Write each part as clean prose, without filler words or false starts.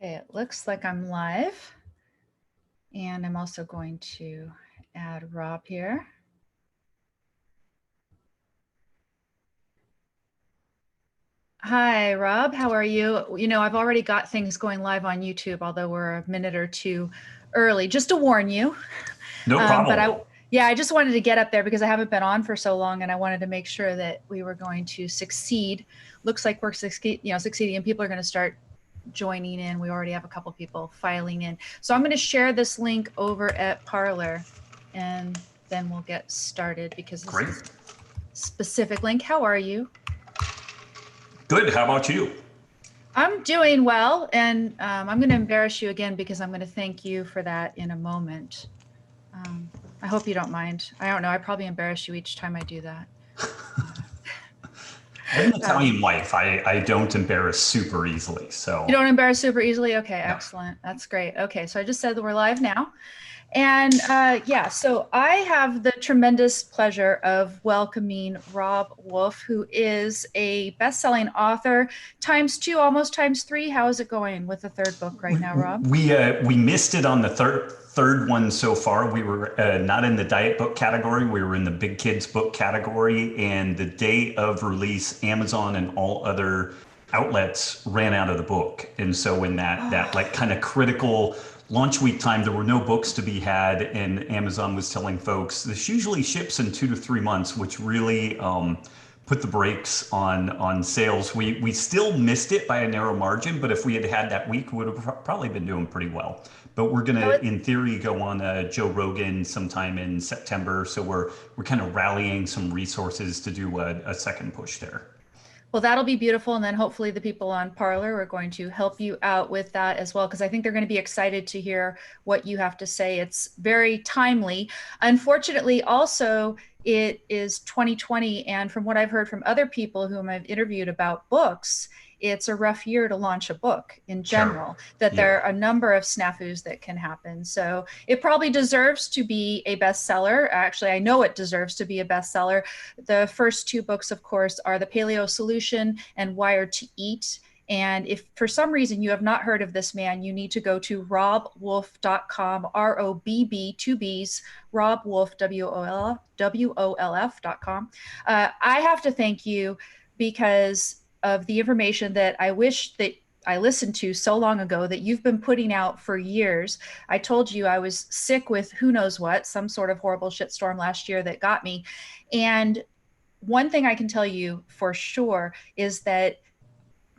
Okay, it looks like I'm live. And I'm also going to add Rob here. Hi, Rob. How are you? You know, I've already got things going live on YouTube, although we're a minute or two early, just to warn you. No problem. I just wanted to get up there because I haven't been on for so long, and I wanted to make sure that we were going to succeed. Looks like we're succeeding, and people are going to start joining in. We already have a couple people filing in. So I'm going to share this link over at Parler, and then we'll get started because this Great. is a specific link. How are you? Good. How about you? I'm doing well, and I'm going to embarrass you again because I'm going to thank you for that in a moment. I hope you don't mind. I don't know. I probably embarrass you each time I do that. I have an Italian wife. I don't embarrass super easily. So You don't embarrass super easily? Okay, no. excellent. That's great. Okay, so I just said that we're live now. And so I have the tremendous pleasure of welcoming Robb Wolf, who is a best-selling author, times two, almost times three. How is it going with the third book right now, Robb? We missed it on the third one so far. We were not in the diet book category. We were in the big kids book category. And the day of release, Amazon and all other outlets ran out of the book. And so in that like kind of critical launch week time, there were no books to be had, and Amazon was telling folks this usually ships in 2 to 3 months, which really put the brakes on sales. We still missed it by a narrow margin, but if we had had that week, we would have probably been doing pretty well. But we're gonna, in theory, go on Joe Rogan sometime in September. So we're kind of rallying some resources to do a second push there. Well, that'll be beautiful. And then hopefully the people on Parler are going to help you out with that as well, because I think they're going to be excited to hear what you have to say. It's very timely. Unfortunately, also, it is 2020. And from what I've heard from other people whom I've interviewed about books, it's a rough year to launch a book in Sure. general, that Yeah. there are a number of snafus that can happen. So it probably deserves to be a bestseller. Actually, I know it deserves to be a bestseller. The first two books, of course, are The Paleo Solution and Wired to Eat. And if for some reason you have not heard of this man, you need to go to robbwolf.com, ROBB, two B's, robbwolf, WOLF.com. I have to thank you because of the information that I wish that I listened to so long ago that you've been putting out for years. I told you I was sick with who knows what, some sort of horrible shitstorm last year that got me. And one thing I can tell you for sure is that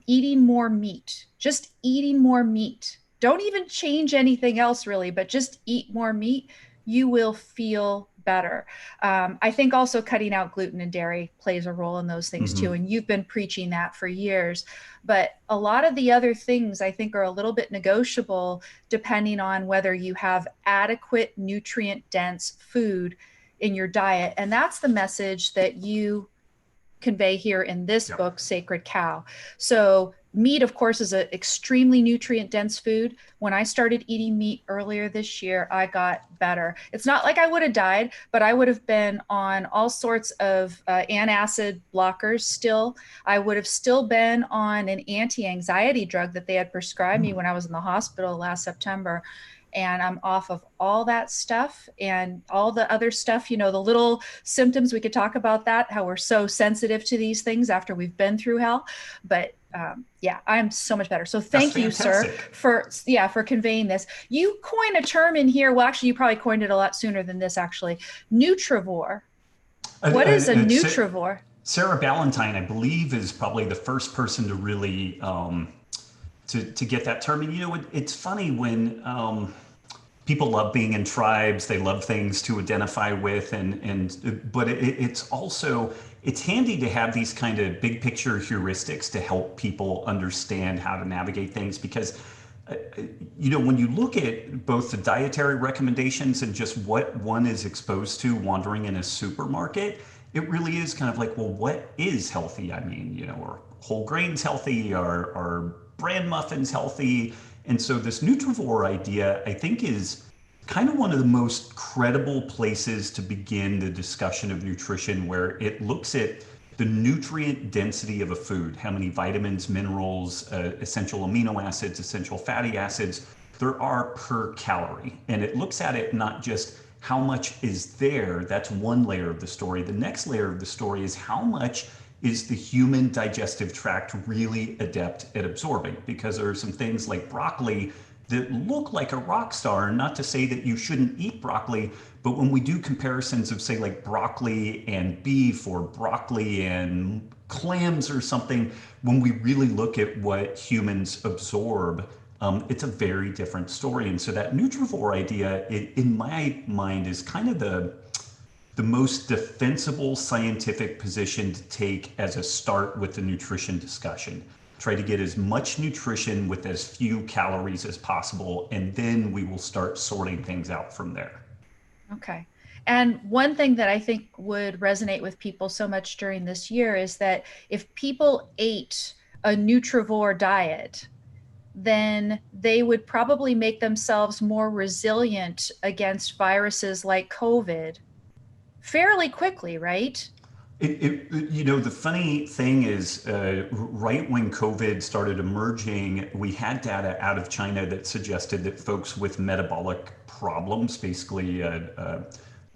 eating more meat, just eating more meat, don't even change anything else really, but just eat more meat, you will feel better. I think also cutting out gluten and dairy plays a role in those things too. Hmm. And you've been preaching that for years. But a lot of the other things I think are a little bit negotiable depending on whether you have adequate nutrient dense food in your diet. And that's the message that you convey here in this Yep. book, Sacred Cow. So meat, of course, is an extremely nutrient dense food. When I started eating meat earlier this year, I got better. It's not like I would have died, but I would have been on all sorts of antacid blockers still. I would have still been on an anti-anxiety drug that they had prescribed me when I was in the hospital last September. And I'm off of all that stuff and all the other stuff, you know, the little symptoms. We could talk about that, how we're so sensitive to these things after we've been through hell. But yeah, I'm so much better. So That's thank you, sir, fantastic. for conveying this. You coined a term in here. Well, actually, you probably coined it a lot sooner than this, actually. Nutrivore. What is a nutrivore? Sarah Ballantyne, I believe, is probably the first person to really to get that term. And you know, it's funny when people love being in tribes, they love things to identify with, but it's also it's handy to have these kind of big picture heuristics to help people understand how to navigate things because you know, when you look at both the dietary recommendations and just what one is exposed to wandering in a supermarket, it really is kind of like, well, what is healthy? I mean, you know, are whole grains healthy? Are bran muffins healthy? And so this Nutrivore idea, I think, is kind of one of the most credible places to begin the discussion of nutrition, where it looks at the nutrient density of a food, how many vitamins, minerals, essential amino acids, essential fatty acids there are per calorie. And it looks at it not just how much is there, that's one layer of the story. The next layer of the story is how much is the human digestive tract really adept at absorbing? Because there are some things like broccoli that look like a rock star. Not to say that you shouldn't eat broccoli, but when we do comparisons of, say, like broccoli and beef or broccoli and clams or something, when we really look at what humans absorb, it's a very different story. And so that nutrivore idea, in my mind, is kind of the most defensible scientific position to take as a start with the nutrition discussion. Try to get as much nutrition with as few calories as possible, and then we will start sorting things out from there. Okay. And one thing that I think would resonate with people so much during this year is that if people ate a nutrivore diet, then they would probably make themselves more resilient against viruses like COVID fairly quickly, right? The funny thing is, right when COVID started emerging, we had data out of China that suggested that folks with metabolic problems, basically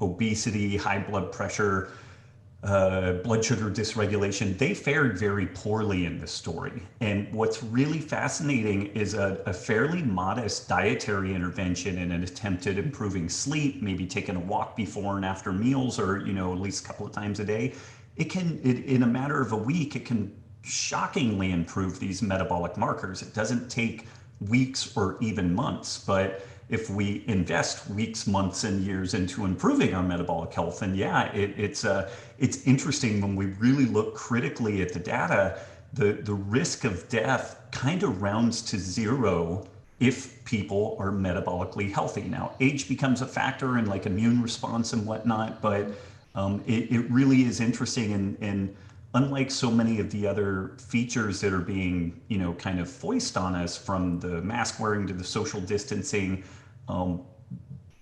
obesity, high blood pressure, blood sugar dysregulation, they fared very poorly in this story. And what's really fascinating is a fairly modest dietary intervention in an attempt at improving sleep, maybe taking a walk before and after meals, or at least a couple of times a day. In a matter of a week, it can shockingly improve these metabolic markers. It doesn't take weeks or even months, but if we invest weeks, months, and years into improving our metabolic health, and yeah, it's interesting when we really look critically at the data. The risk of death kind of rounds to zero if people are metabolically healthy. Now, age becomes a factor in like immune response and whatnot, but it really is interesting. And unlike so many of the other features that are being, kind of foisted on us, from the mask wearing to the social distancing, um,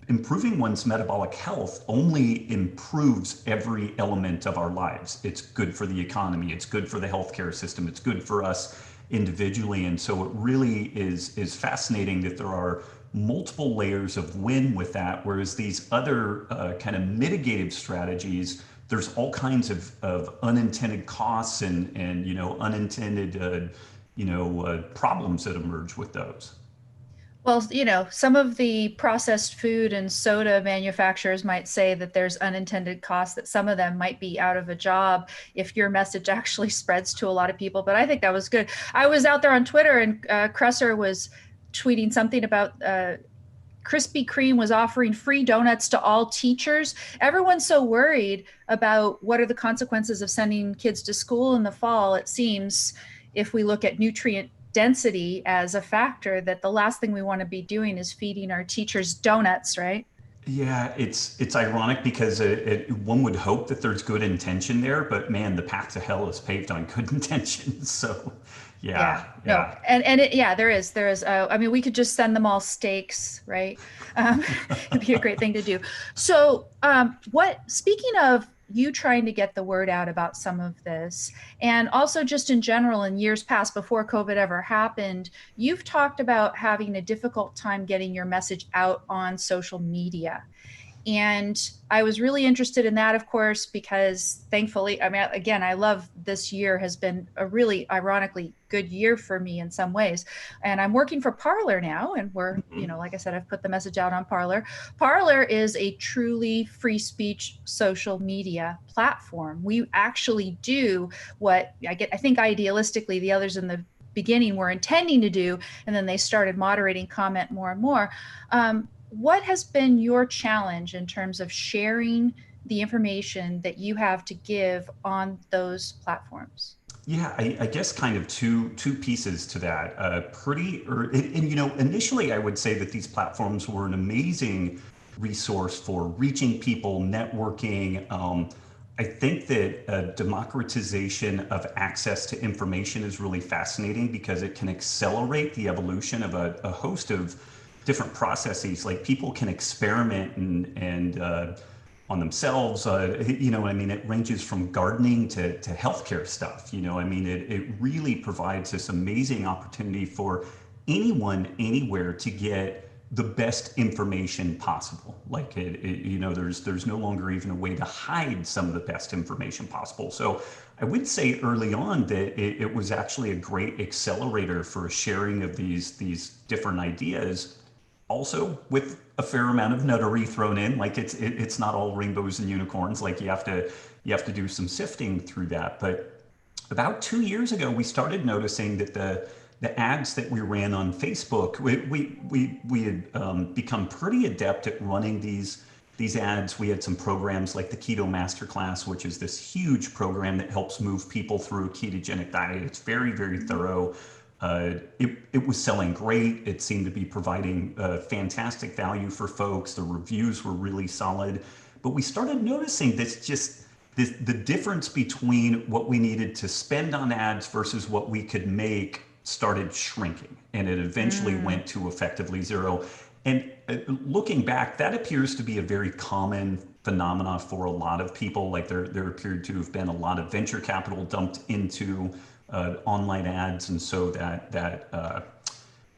improving one's metabolic health only improves every element of our lives. It's good for the economy, it's good for the healthcare system, it's good for us individually. And so it really is fascinating that there are multiple layers of win with that, whereas these other kind of mitigative strategies, there's all kinds of unintended costs and unintended problems that emerge with those. Well, some of the processed food and soda manufacturers might say that there's unintended costs, that some of them might be out of a job if your message actually spreads to a lot of people. But I think that was good. I was out there on Twitter, and Kresser was tweeting something about Krispy Kreme was offering free donuts to all teachers. Everyone's so worried about what are the consequences of sending kids to school in the fall. It seems, if we look at nutrient density as a factor, that the last thing we want to be doing is feeding our teachers donuts, right? Yeah, it's ironic because one would hope that there's good intention there, but man, the path to hell is paved on good intentions. So, Yeah, yeah, no, yeah. yeah, there is. I mean, we could just send them all steaks, right? It'd be a great thing to do. So, speaking of you trying to get the word out about some of this, and also just in general, in years past before COVID ever happened, you've talked about having a difficult time getting your message out on social media. And I was really interested in that, of course, because thankfully, I mean, again, I love this year has been a really ironically good year for me in some ways. And I'm working for Parler now, and Mhm. like I said, I've put the message out on Parler. Parler is a truly free speech social media platform. We actually do what I think idealistically the others in the beginning were intending to do, and then they started moderating comment more and more. What has been your challenge in terms of sharing the information that you have to give on those platforms? Yeah, I guess kind of two pieces to that. Initially I would say that these platforms were an amazing resource for reaching people, networking. I think that democratization of access to information is really fascinating because it can accelerate the evolution of a host of different processes. Like people can experiment and on themselves. You know, I mean, it ranges from gardening to healthcare stuff. You know, I mean, it really provides this amazing opportunity for anyone, anywhere to get the best information possible. Like you know, there's no longer even a way to hide some of the best information possible. So I would say early on that it was actually a great accelerator for sharing of these different ideas, also with a fair amount of nuttery thrown in. Like it's not all rainbows and unicorns. Like you have to do some sifting through that. But about 2 years ago, we started noticing that the ads that we ran on Facebook, we had become pretty adept at running these ads. We had some programs like the Keto Masterclass, which is this huge program that helps move people through a ketogenic diet. It's very, very thorough. It was selling great. It seemed to be providing fantastic value for folks. The reviews were really solid. But we started noticing the difference between what we needed to spend on ads versus what we could make started shrinking. And it eventually Mm. went to effectively zero. And looking back, that appears to be a very common phenomena for a lot of people. Like there appeared to have been a lot of venture capital dumped into online ads, and so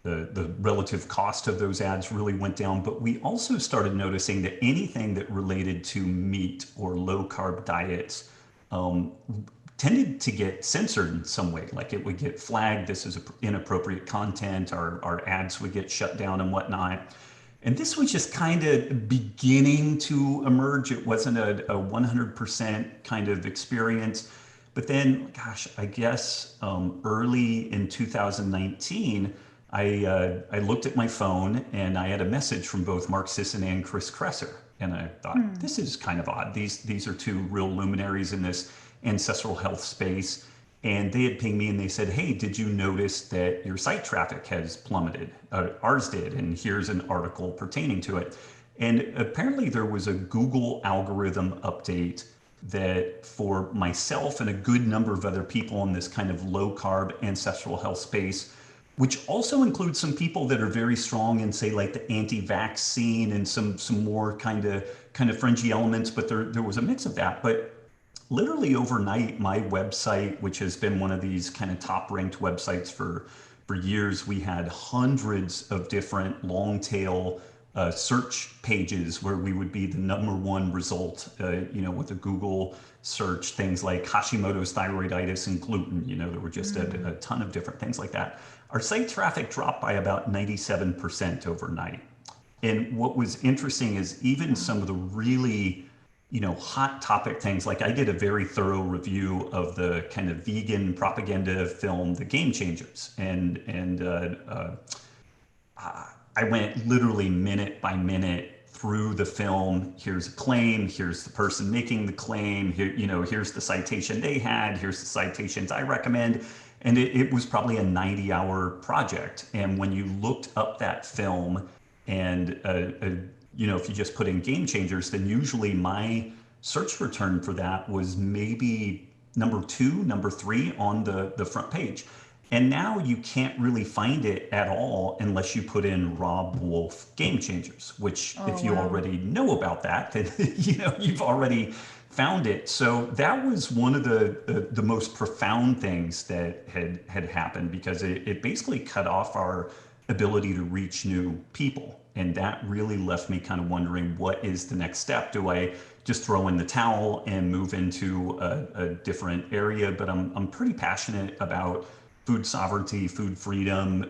the relative cost of those ads really went down. But we also started noticing that anything that related to meat or low carb diets um, tended to get censored in some way. Like it would get flagged, this is inappropriate content, our ads would get shut down and whatnot. And this was just kind of beginning to emerge. It wasn't a 100% kind of experience. But then, gosh, I guess early in 2019, I looked at my phone and I had a message from both Mark Sisson and Chris Kresser. And I thought, Hmm. this is kind of odd. These are two real luminaries in this ancestral health space. And they had pinged me and they said, hey, did you notice that your site traffic has plummeted? Ours did. And here's an article pertaining to it. And apparently there was a Google algorithm update that for myself and a good number of other people in this kind of low carb ancestral health space, which also includes some people that are very strong in, say, like the anti-vaccine and some more kind of fringy elements, but there was a mix of that. But literally overnight, my website, which has been one of these kind of top ranked websites for years, we had hundreds of different long tail search pages where we would be the number one result, you know, with a Google search, things like Hashimoto's thyroiditis and gluten. You know, there were just a Mm. ton of different things like that. Our site traffic dropped by about 97% overnight. And what was interesting is even Wow. some of the really, you know, hot topic things. Like I did a very thorough review of the kind of vegan propaganda film, The Game Changers, and I went literally minute by minute through the film. Here's a claim. Here's the person making the claim. Here, you know, here's the citation they had. Here's the citations I recommend. And it was probably a 90-hour project. And when you looked up that film, and you know, if you just put in Game Changers, then usually my search return for that was maybe number two, number three on the front page. And now you can't really find it at all unless you put in Robb Wolf Game Changers, which Oh, if you wow. already know about that, then you know you've already found it. So that was one of the most profound things that had happened, because it basically cut off our ability to reach new people. And that really left me kind of wondering, what is the next step? Do I just throw in the towel and move into a different area? But I'm pretty passionate about food sovereignty, food freedom,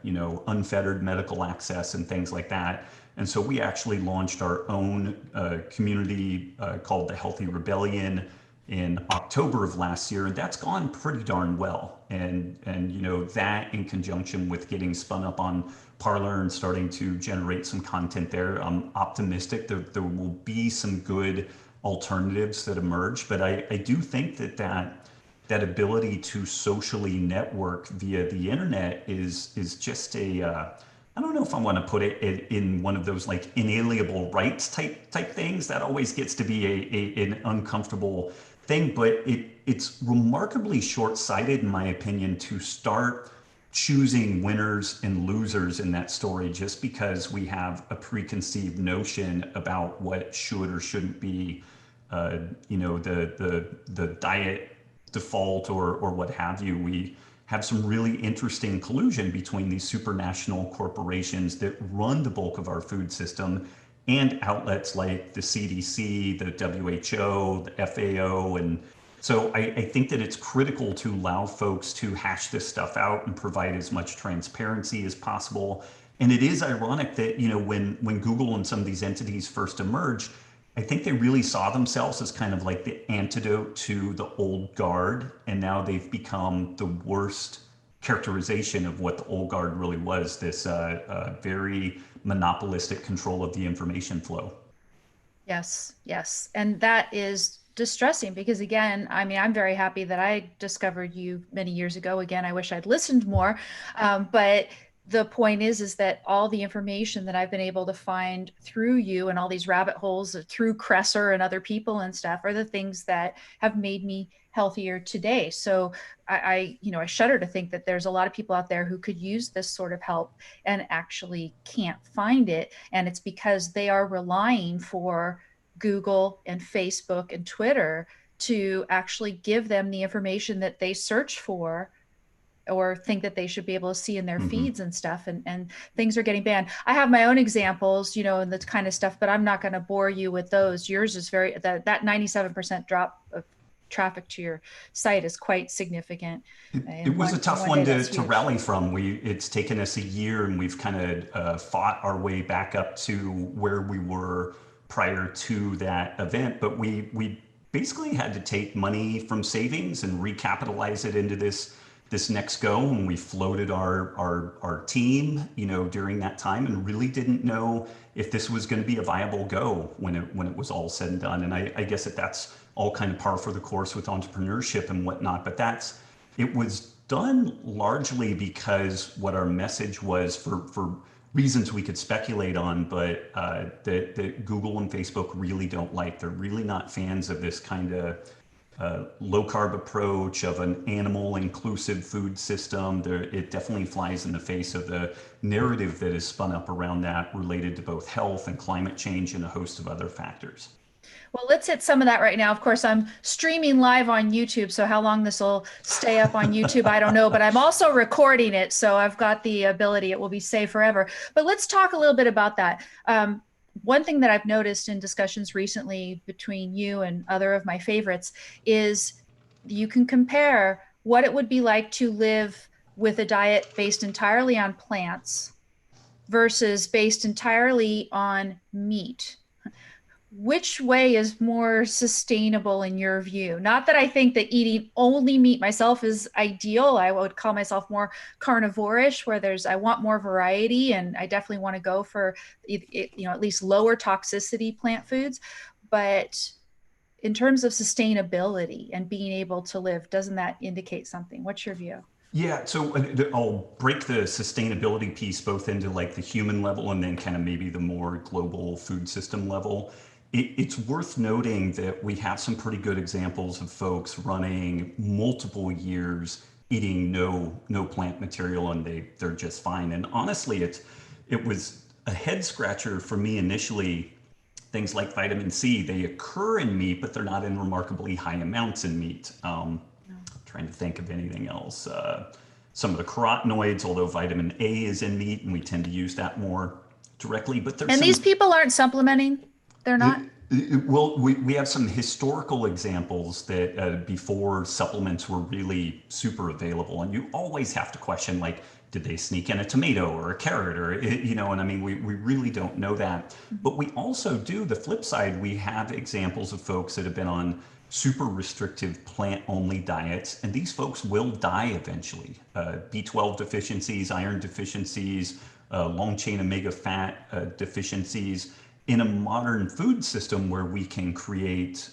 you know, unfettered medical access and things like that. And so we actually launched our own community called the Healthy Rebellion in October of last year, and that's gone pretty darn well. And you know, that in conjunction with getting spun up on Parler and starting to generate some content there, I'm optimistic that there will be some good alternatives that emerge. But I do think that ability to socially network via the internet is just a I don't know if I want to put it in one of those like inalienable rights type things. That always gets to be an uncomfortable thing, but it's remarkably short-sighted in my opinion to start choosing winners and losers in that story just because we have a preconceived notion about what should or shouldn't be, the diet default or what have you. We have some really interesting collusion between these supranational corporations that run the bulk of our food system and outlets like the CDC, the WHO, the FAO, and so I think that it's critical to allow folks to hash this stuff out and provide as much transparency as possible. And it is ironic that, when Google and some of these entities first emerged, I think they really saw themselves as kind of like the antidote to the old guard. And now they've become the worst characterization of what the old guard really was, this very monopolistic control of the information flow. Yes, yes. And that is distressing because, again, I mean, I'm very happy that I discovered you many years ago. Again, I wish I'd listened more. But the point is that all the information that I've been able to find through you and all these rabbit holes through Cresser and other people and stuff are the things that have made me healthier today. So I shudder to think that there's a lot of people out there who could use this sort of help and actually can't find it. And it's because they are relying for Google and Facebook and Twitter to actually give them the information that they search for or think that they should be able to see in their Mm-hmm. feeds and stuff, and things are getting banned. I have my own examples, and that kind of stuff, but I'm not going to bore you with those. Yours is that 97% drop of traffic to your site is quite significant. It In was a one in tough one one day, to, that's to huge. rally from. It's taken us a year, and we've kind of fought our way back up to where we were prior to that event. But we basically had to take money from savings and recapitalize it into this next go. And we floated our team, during that time, and really didn't know if this was going to be a viable go when it was all said and done. And I guess that's all kind of par for the course with entrepreneurship and whatnot. But it was done largely because what our message was, for reasons we could speculate on, but that Google and Facebook really don't like. They're really not fans of this kind of low carb approach of an animal inclusive food system. It definitely flies in the face of the narrative that is spun up around that, related to both health and climate change and a host of other factors. Well, let's hit some of that right now. Of course, I'm streaming live on YouTube, so how long this will stay up on YouTube, I don't know, but I'm also recording it, so I've got the ability, it will be saved forever. But let's talk a little bit about that. One thing that I've noticed in discussions recently between you and other of my favorites is you can compare what it would be like to live with a diet based entirely on plants versus based entirely on meat. Which way is more sustainable in your view? Not that I think that eating only meat myself is ideal. I would call myself more carnivorish, where I want more variety, and I definitely want to go for at least lower toxicity plant foods. But in terms of sustainability and being able to live, doesn't that indicate something? What's your view? Yeah, so I'll break the sustainability piece both into like the human level and then kind of maybe the more global food system level. It's worth noting that we have some pretty good examples of folks running multiple years eating no plant material, and they're just fine. And honestly, it was a head scratcher for me initially. Things like vitamin C, they occur in meat, but they're not in remarkably high amounts in meat. No. Trying to think of anything else. Some of the carotenoids, although vitamin A is in meat, and we tend to use that more directly. But there's And these some, people aren't supplementing. They're not. well, we have some historical examples that before supplements were really super available, and you always have to question, like, did they sneak in a tomato or a carrot, or and I mean, we really don't know that. But we also do the flip side. We have examples of folks that have been on super restrictive plant only diets, and these folks will die eventually. B12 deficiencies, iron deficiencies, long chain omega fat deficiencies. In a modern food system where we can create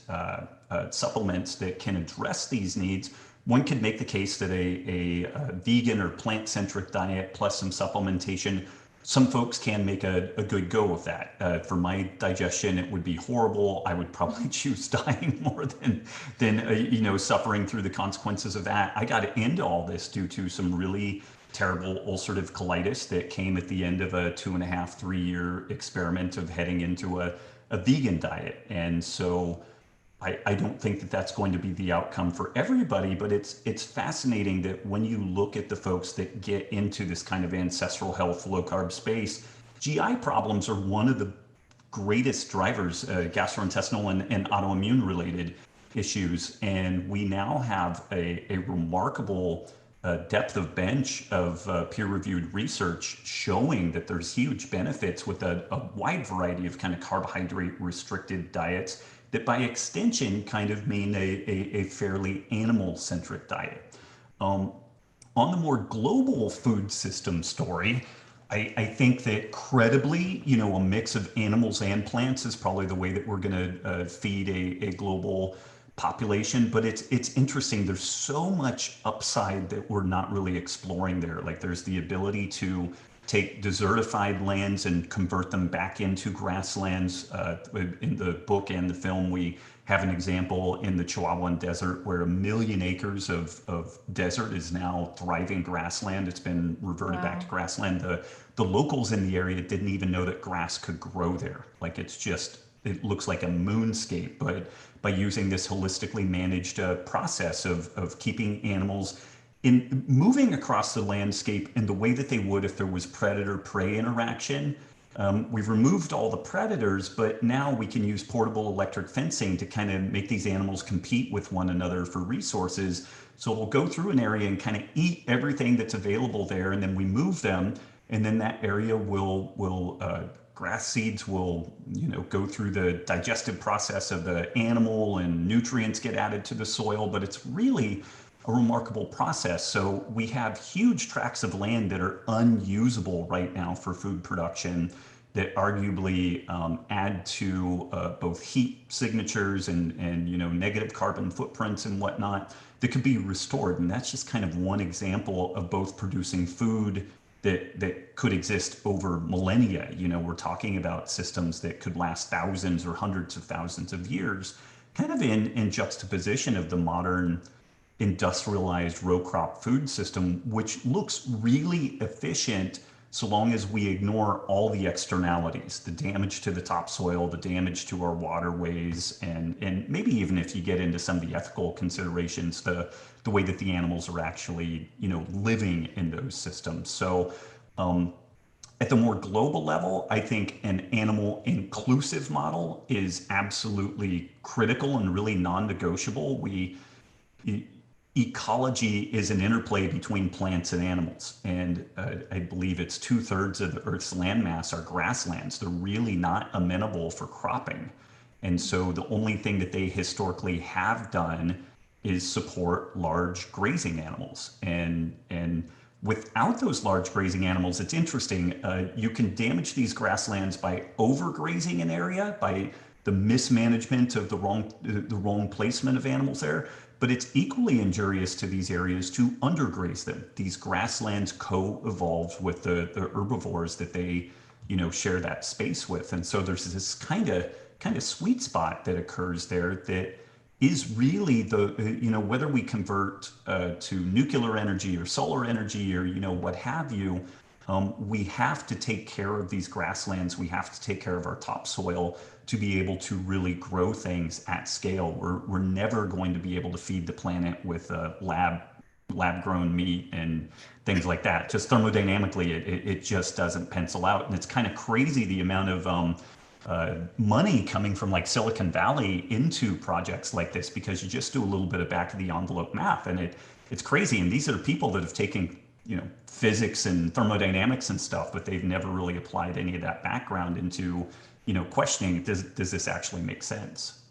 supplements that can address these needs, one could make the case that a vegan or plant-centric diet plus some supplementation, some folks can make a good go of that. For my digestion, it would be horrible. I would probably choose dying more than suffering through the consequences of that. I got into all this due to some really terrible ulcerative colitis that came at the end of a 2.5, 3 year experiment of heading into a vegan diet. And so I don't think that that's going to be the outcome for everybody, but it's fascinating that when you look at the folks that get into this kind of ancestral health, low carb space, GI problems are one of the greatest drivers, gastrointestinal and autoimmune related issues. And we now have a remarkable depth of bench of peer-reviewed research showing that there's huge benefits with a wide variety of kind of carbohydrate restricted diets that by extension kind of mean a fairly animal-centric diet. Um, on the more global food system story, I think that credibly, a mix of animals and plants is probably the way that we're going to feed a global population. But it's interesting. There's so much upside that we're not really exploring there. Like there's the ability to take desertified lands and convert them back into grasslands. In the book and the film, we have an example in the Chihuahuan Desert where 1 million acres of desert is now thriving grassland. It's been reverted back to Wow. grassland. The locals in the area didn't even know that grass could grow there. Like it looks like a moonscape, but by using this holistically managed process of keeping animals in moving across the landscape in the way that they would if there was predator-prey interaction. We've removed all the predators, but now we can use portable electric fencing to kind of make these animals compete with one another for resources. So we'll go through an area and kind of eat everything that's available there, and then we move them, and then that area will grass seeds will go through the digestive process of the animal, and nutrients get added to the soil. But it's really a remarkable process. So we have huge tracts of land that are unusable right now for food production that arguably add to both heat signatures and negative carbon footprints and whatnot that could be restored. And that's just kind of one example of both producing food that could exist over millennia. We're talking about systems that could last thousands or hundreds of thousands of years, kind of in juxtaposition of the modern industrialized row crop food system, which looks really efficient so long as we ignore all the externalities, the damage to the topsoil, the damage to our waterways, and maybe even if you get into some of the ethical considerations, the way that the animals are actually, living in those systems. So at the more global level, I think an animal inclusive model is absolutely critical and really non-negotiable. Ecology is an interplay between plants and animals. And I believe it's 2/3 of the Earth's landmass are grasslands. They're really not amenable for cropping. And so the only thing that they historically have done is support large grazing animals. And without those large grazing animals, it's interesting. You can damage these grasslands by overgrazing an area, by the mismanagement of the wrong placement of animals there. But it's equally injurious to these areas to undergraze them. These grasslands co-evolved with the herbivores that they, share that space with. And so there's this kind of sweet spot that occurs there that is really whether we convert to nuclear energy or solar energy or what have you. We have to take care of these grasslands. We have to take care of our topsoil to be able to really grow things at scale. We're never going to be able to feed the planet with lab grown meat and things like that. Just thermodynamically, it just doesn't pencil out. And it's kind of crazy the amount of money coming from like Silicon Valley into projects like this, because you just do a little bit of back of the envelope math, and it's crazy. And these are people that have taken physics and thermodynamics and stuff, but they've never really applied any of that background into questioning, does this actually make sense?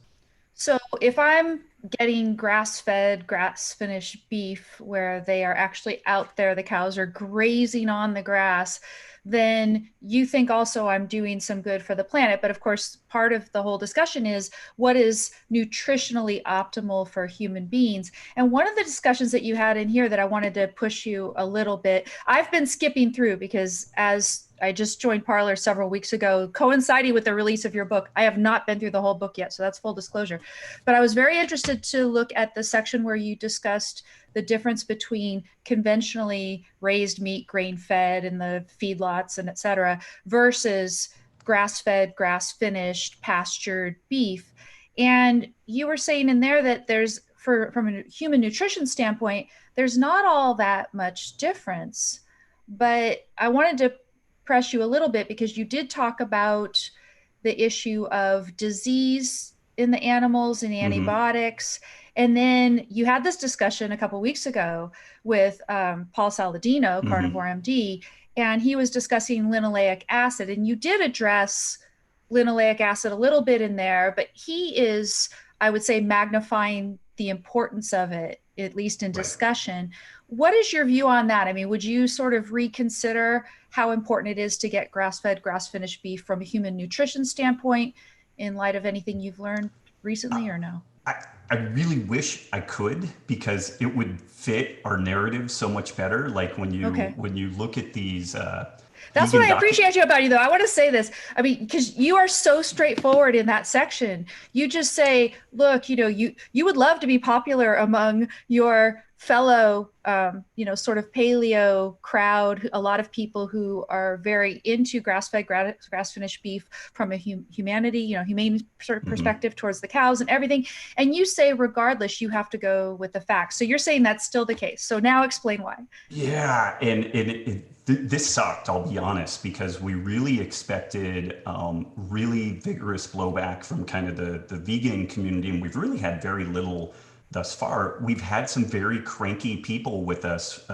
So if I'm getting grass-fed, grass-finished beef where they are actually out there, the cows are grazing on the grass, then you think also I'm doing some good for the planet. But of course, part of the whole discussion is what is nutritionally optimal for human beings. And one of the discussions that you had in here that I wanted to push you a little bit, I've been skipping through because as I just joined Parler several weeks ago, coinciding with the release of your book. I have not been through the whole book yet, so that's full disclosure. But I was very interested to look at the section where you discussed the difference between conventionally raised meat, grain fed in the feedlots and et cetera, versus grass fed, grass finished, pastured beef. And you were saying in there that from a human nutrition standpoint, there's not all that much difference. But I wanted to press you a little bit because you did talk about the issue of disease in the animals and Mm-hmm. antibiotics. And then you had this discussion a couple of weeks ago with Paul Saladino, Mm-hmm. Carnivore MD, and he was discussing linoleic acid. And you did address linoleic acid a little bit in there, but he is, I would say, magnifying the importance of it, at least in Right. discussion. What is your view on that? I mean, would you sort of reconsider how important it is to get grass fed, grass finished beef from a human nutrition standpoint in light of anything you've learned recently, or no? I, I really wish I could because it would fit our narrative so much better. Like Okay. when you look at these That's what vegan I docu appreciate you about you, though. I want to say this. I mean, because you are so straightforward in that section. You just say, "Look, you would love to be popular among your fellow, sort of paleo crowd. A lot of people who are very into grass-fed, grass-finished beef from a humanity, humane sort of Mhm. perspective towards the cows and everything." And you say, regardless, you have to go with the facts. So you're saying that's still the case. So now explain why. Yeah, this sucked, I'll be honest, because we really expected really vigorous blowback from kind of the vegan community, and we've really had very little thus far. We've had some very cranky people with us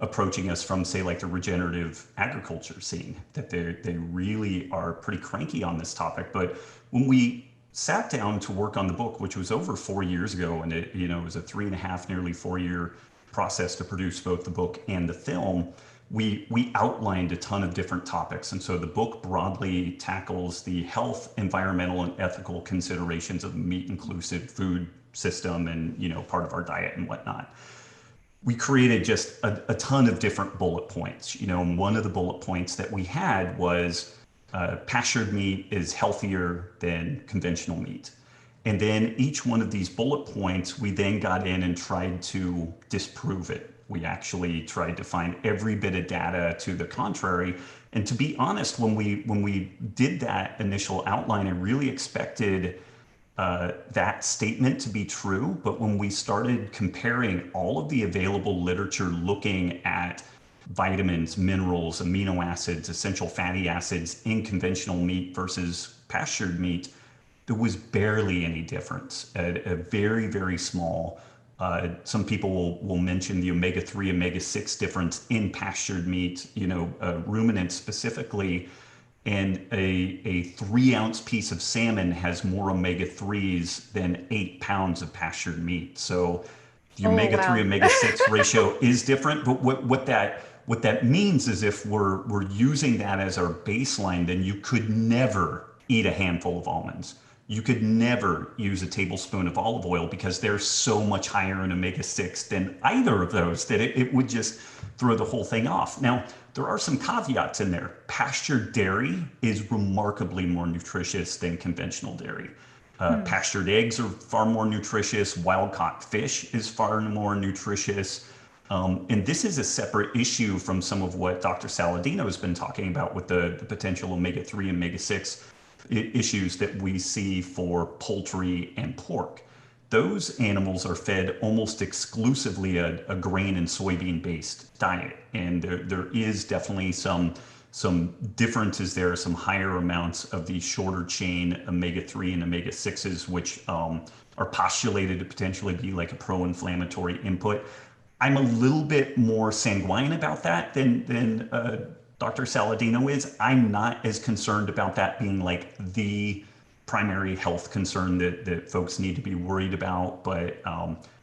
approaching us from, say, like the regenerative agriculture scene, that they really are pretty cranky on this topic. But when we sat down to work on the book, which was over 4 years ago, and it was a 3.5, nearly 4 year process to produce both the book and the film, we outlined a ton of different topics. And so the book broadly tackles the health, environmental, and ethical considerations of meat inclusive food system and part of our diet and whatnot. We created just a ton of different bullet points. And one of the bullet points that we had was pastured meat is healthier than conventional meat. And then each one of these bullet points, we then got in and tried to disprove it. We actually tried to find every bit of data to the contrary. And to be honest, when we did that initial outline, I really expected that statement to be true. But when we started comparing all of the available literature looking at vitamins, minerals, amino acids, essential fatty acids in conventional meat versus pastured meat, there was barely any difference, a very, very small. Some people will mention the omega-3, omega-6 difference in pastured meat, ruminants specifically. And a 3 ounce piece of salmon has more omega-3s than 8 pounds of pastured meat. So the Oh, omega-3 wow. omega-6 ratio is different. But what that means is if we're using that as our baseline, then you could never eat a handful of almonds. You could never use a tablespoon of olive oil because they're so much higher in omega-6 than either of those that it would just throw the whole thing off. Now, there are some caveats in there. Pastured dairy is remarkably more nutritious than conventional dairy. Hmm. Pastured eggs are far more nutritious. Wild caught fish is far more nutritious. And this is a separate issue from some of what Dr. Saladino has been talking about with the potential omega-3 and omega-6 issues that we see for poultry and pork. Those animals are fed almost exclusively a grain and soybean based diet. And there is definitely some differences there, some higher amounts of the shorter chain omega-3 and omega-6s, which are postulated to potentially be like a pro-inflammatory input. I'm a little bit more sanguine about that than Dr. Saladino is. I'm not as concerned about that being like the primary health concern that folks need to be worried about, but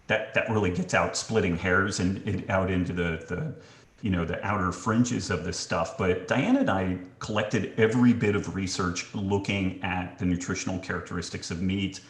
that really gets out splitting hairs and out into the outer fringes of this stuff. But Diana and I collected every bit of research looking at the nutritional characteristics of meat.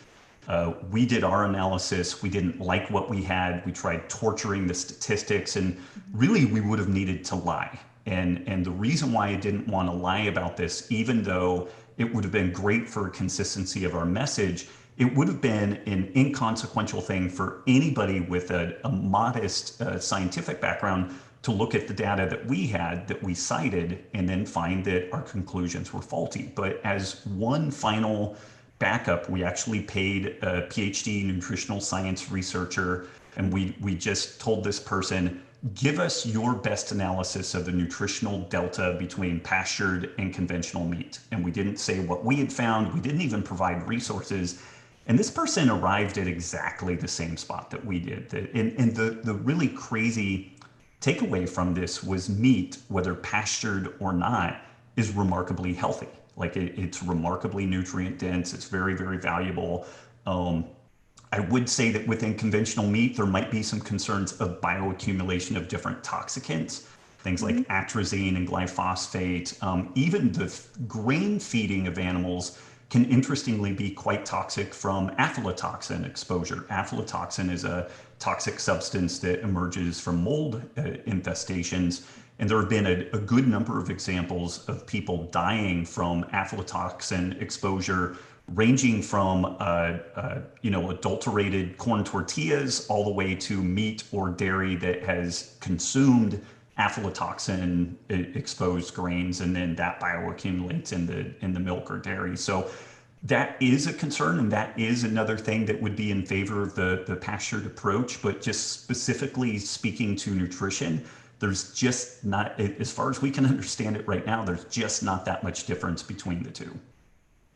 We did our analysis. We didn't like what we had. We tried torturing the statistics, and really, we would have needed to lie. And the reason why I didn't want to lie about this, even though it would have been great for consistency of our message, it would have been an inconsequential thing for anybody with a modest scientific background to look at the data that we had, that we cited, and then find that our conclusions were faulty. But as one final backup, we actually paid a PhD nutritional science researcher, and we just told this person, give us your best analysis of the nutritional delta between pastured and conventional meat. And we didn't say what we had found. We didn't even provide resources. And this person arrived at exactly the same spot that we did. And the really crazy takeaway from this was meat, whether pastured or not, is remarkably healthy. Like it's remarkably nutrient dense. It's very, very valuable. I would say that within conventional meat, there might be some concerns of bioaccumulation of different toxicants, things like Mm-hmm. atrazine and glyphosate. Even the grain feeding of animals can interestingly be quite toxic from aflatoxin exposure. Aflatoxin is a toxic substance that emerges from mold infestations. And there have been a good number of examples of people dying from aflatoxin exposure, ranging from adulterated corn tortillas all the way to meat or dairy that has consumed aflatoxin exposed grains, and then that bioaccumulates in the milk or dairy. So that is a concern, and that is another thing that would be in favor of the pastured approach. But just specifically speaking to nutrition, there's just not, as far as we can understand it right now, there's just not that much difference between the two.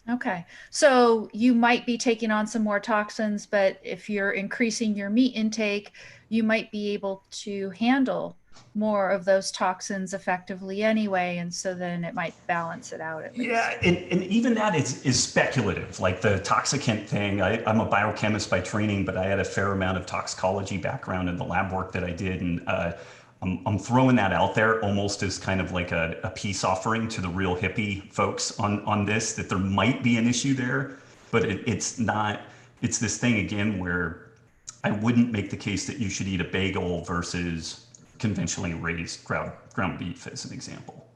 Okay. So you might be taking on some more toxins, but if you're increasing your meat intake, you might be able to handle more of those toxins effectively anyway. And so then it might balance it out at Yeah, least. and even that is speculative. Like the toxicant thing, I'm a biochemist by training, but I had a fair amount of toxicology background in the lab work that I did. And I'm throwing that out there almost as kind of like a peace offering to the real hippie folks on this, that there might be an issue there, but it's not. It's this thing again where I wouldn't make the case that you should eat a bagel versus conventionally raised ground beef as an example.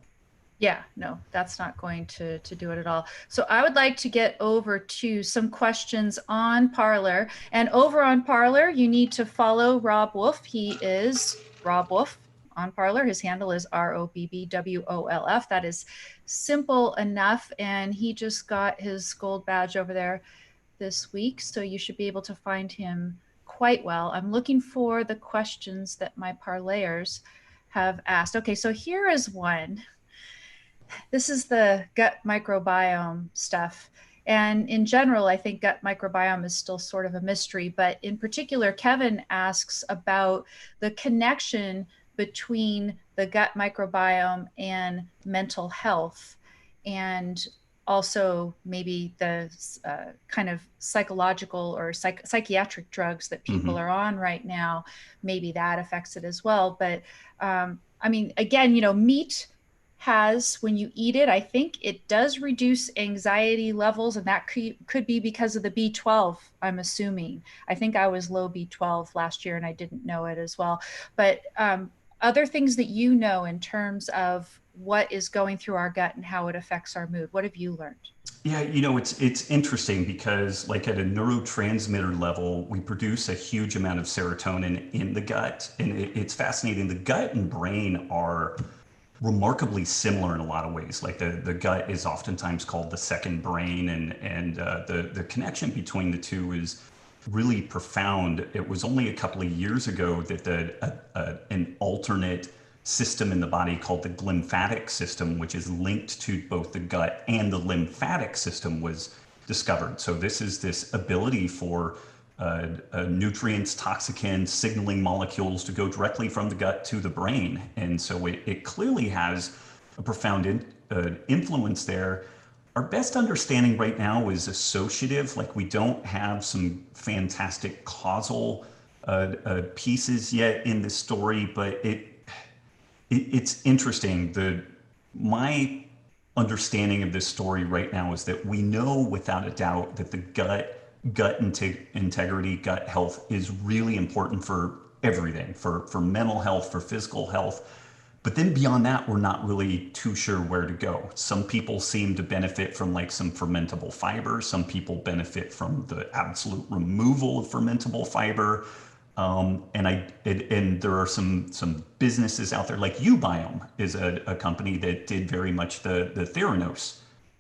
Yeah, no, that's not going to do it at all. So I would like to get over to some questions on Parler. And over on Parler, you need to follow Robb Wolf. He is Robb Wolf on Parler. His handle is ROBBWOLF. That is simple enough. And he just got his gold badge over there this week. So you should be able to find him quite well. I'm looking for the questions that my parlayers have asked. Okay, so here is one. This is the gut microbiome stuff. And in general, I think gut microbiome is still sort of a mystery. But in particular, Kevin asks about the connection between the gut microbiome and mental health, and also maybe the kind of psychological or psychiatric drugs that people Mm-hmm. are on right now. Maybe that affects it as well. But I mean, again, meat has, when you eat it, I think it does reduce anxiety levels, and that could be because of the B12, I'm assuming. I think I was low B12 last year and I didn't know it as well. But other things that in terms of what is going through our gut and how it affects our mood, what have you learned? Yeah, it's interesting because like at a neurotransmitter level, we produce a huge amount of serotonin in the gut, and it's fascinating. The gut and brain are remarkably similar in a lot of ways. Like the gut is oftentimes called the second brain, and the connection between the two is really profound. It was only a couple of years ago that an alternate system in the body called the glymphatic system, which is linked to both the gut and the lymphatic system, was discovered. So this ability for nutrients, toxicants, signaling molecules to go directly from the gut to the brain. And so it clearly has a profound influence there. Our best understanding right now is associative. Like we don't have some fantastic causal pieces yet in this story, but it's interesting. My understanding of this story right now is that we know without a doubt that the integrity, gut health is really important for everything, for mental health, for physical health. But then beyond that, we're not really too sure where to go. Some people seem to benefit from like some fermentable fiber. Some people benefit from the absolute removal of fermentable fiber. And there are some businesses out there like Ubiome is a company that did very much the Theranos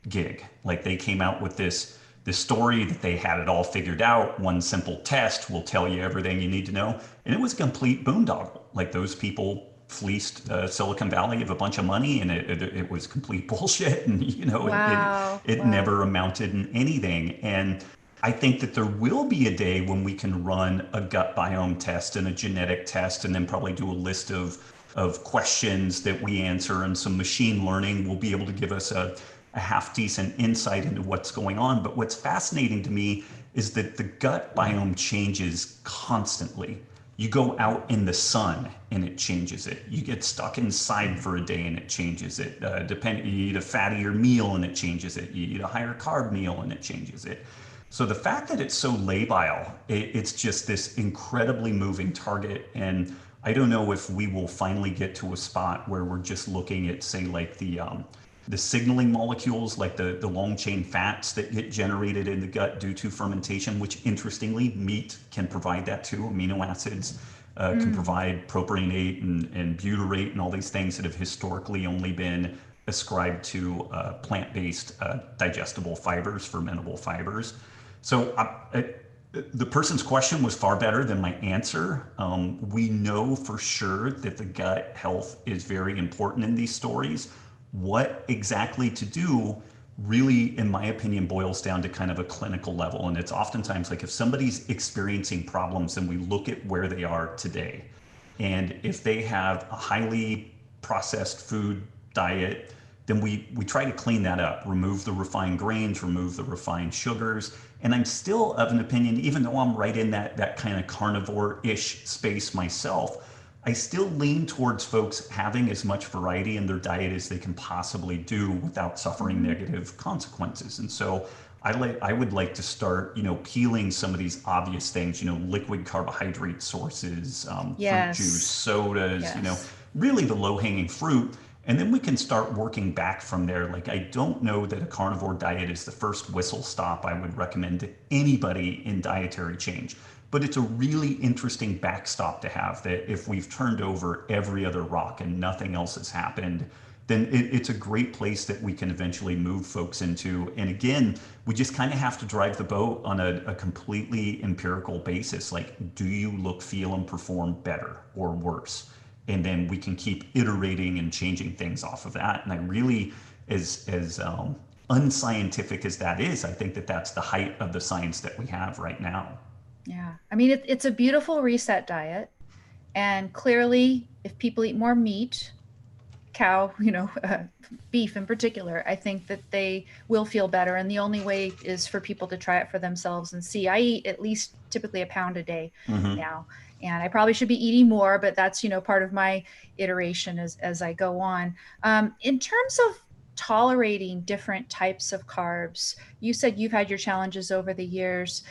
gig. Like they came out with this story that they had it all figured out. One simple test will tell you everything you need to know, and it was a complete boondoggle. Like those people fleeced Silicon Valley of a bunch of money, and it was complete bullshit. And Wow. it Wow. never amounted in anything. And I think that there will be a day when we can run a gut biome test and a genetic test, and then probably do a list of questions that we answer, and some machine learning will be able to give us a half decent insight into what's going on. But what's fascinating to me is that the gut biome changes constantly. You go out in the sun and it changes it. You get stuck inside for a day and it changes it. You eat a fattier meal and it changes it. You eat a higher carb meal and it changes it. So the fact that it's so labile, it's just this incredibly moving target. And I don't know if we will finally get to a spot where we're just looking at, say, like the signaling molecules, like the long chain fats that get generated in the gut due to fermentation, which interestingly, meat can provide that too. Amino acids can Mm. provide propionate and butyrate and all these things that have historically only been ascribed to plant-based digestible fibers, fermentable fibers. So the person's question was far better than my answer. We know for sure that the gut health is very important in these stories. What exactly to do really, in my opinion, boils down to kind of a clinical level. And it's oftentimes like if somebody's experiencing problems, then we look at where they are today. And if they have a highly processed food diet, then we try to clean that up, remove the refined grains, remove the refined sugars. And I'm still of an opinion, even though I'm right in that kind of carnivore-ish space myself, I still lean towards folks having as much variety in their diet as they can possibly do without suffering Hmm. negative consequences. And so I would like to start, peeling some of these obvious things, liquid carbohydrate sources, fruit juice, Yes. sodas, Yes. really the low hanging fruit. And then we can start working back from there. Like, I don't know that a carnivore diet is the first whistle stop I would recommend to anybody in dietary change. But it's a really interesting backstop to have, that if we've turned over every other rock and nothing else has happened, then it's a great place that we can eventually move folks into. And again, we just kind of have to drive the boat on a completely empirical basis. Like, do you look, feel, and perform better or worse? And then we can keep iterating and changing things off of that. And I really, as unscientific as that is, I think that that's the height of the science that we have right now. Yeah. I mean, it's a beautiful reset diet. And clearly, if people eat more meat, cow, beef in particular, I think that they will feel better. And the only way is for people to try it for themselves and see. I eat at least typically a pound a day Mm-hmm. now. And I probably should be eating more, but that's, part of my iteration as I go on. In terms of tolerating different types of carbs, you said you've had your challenges over the years.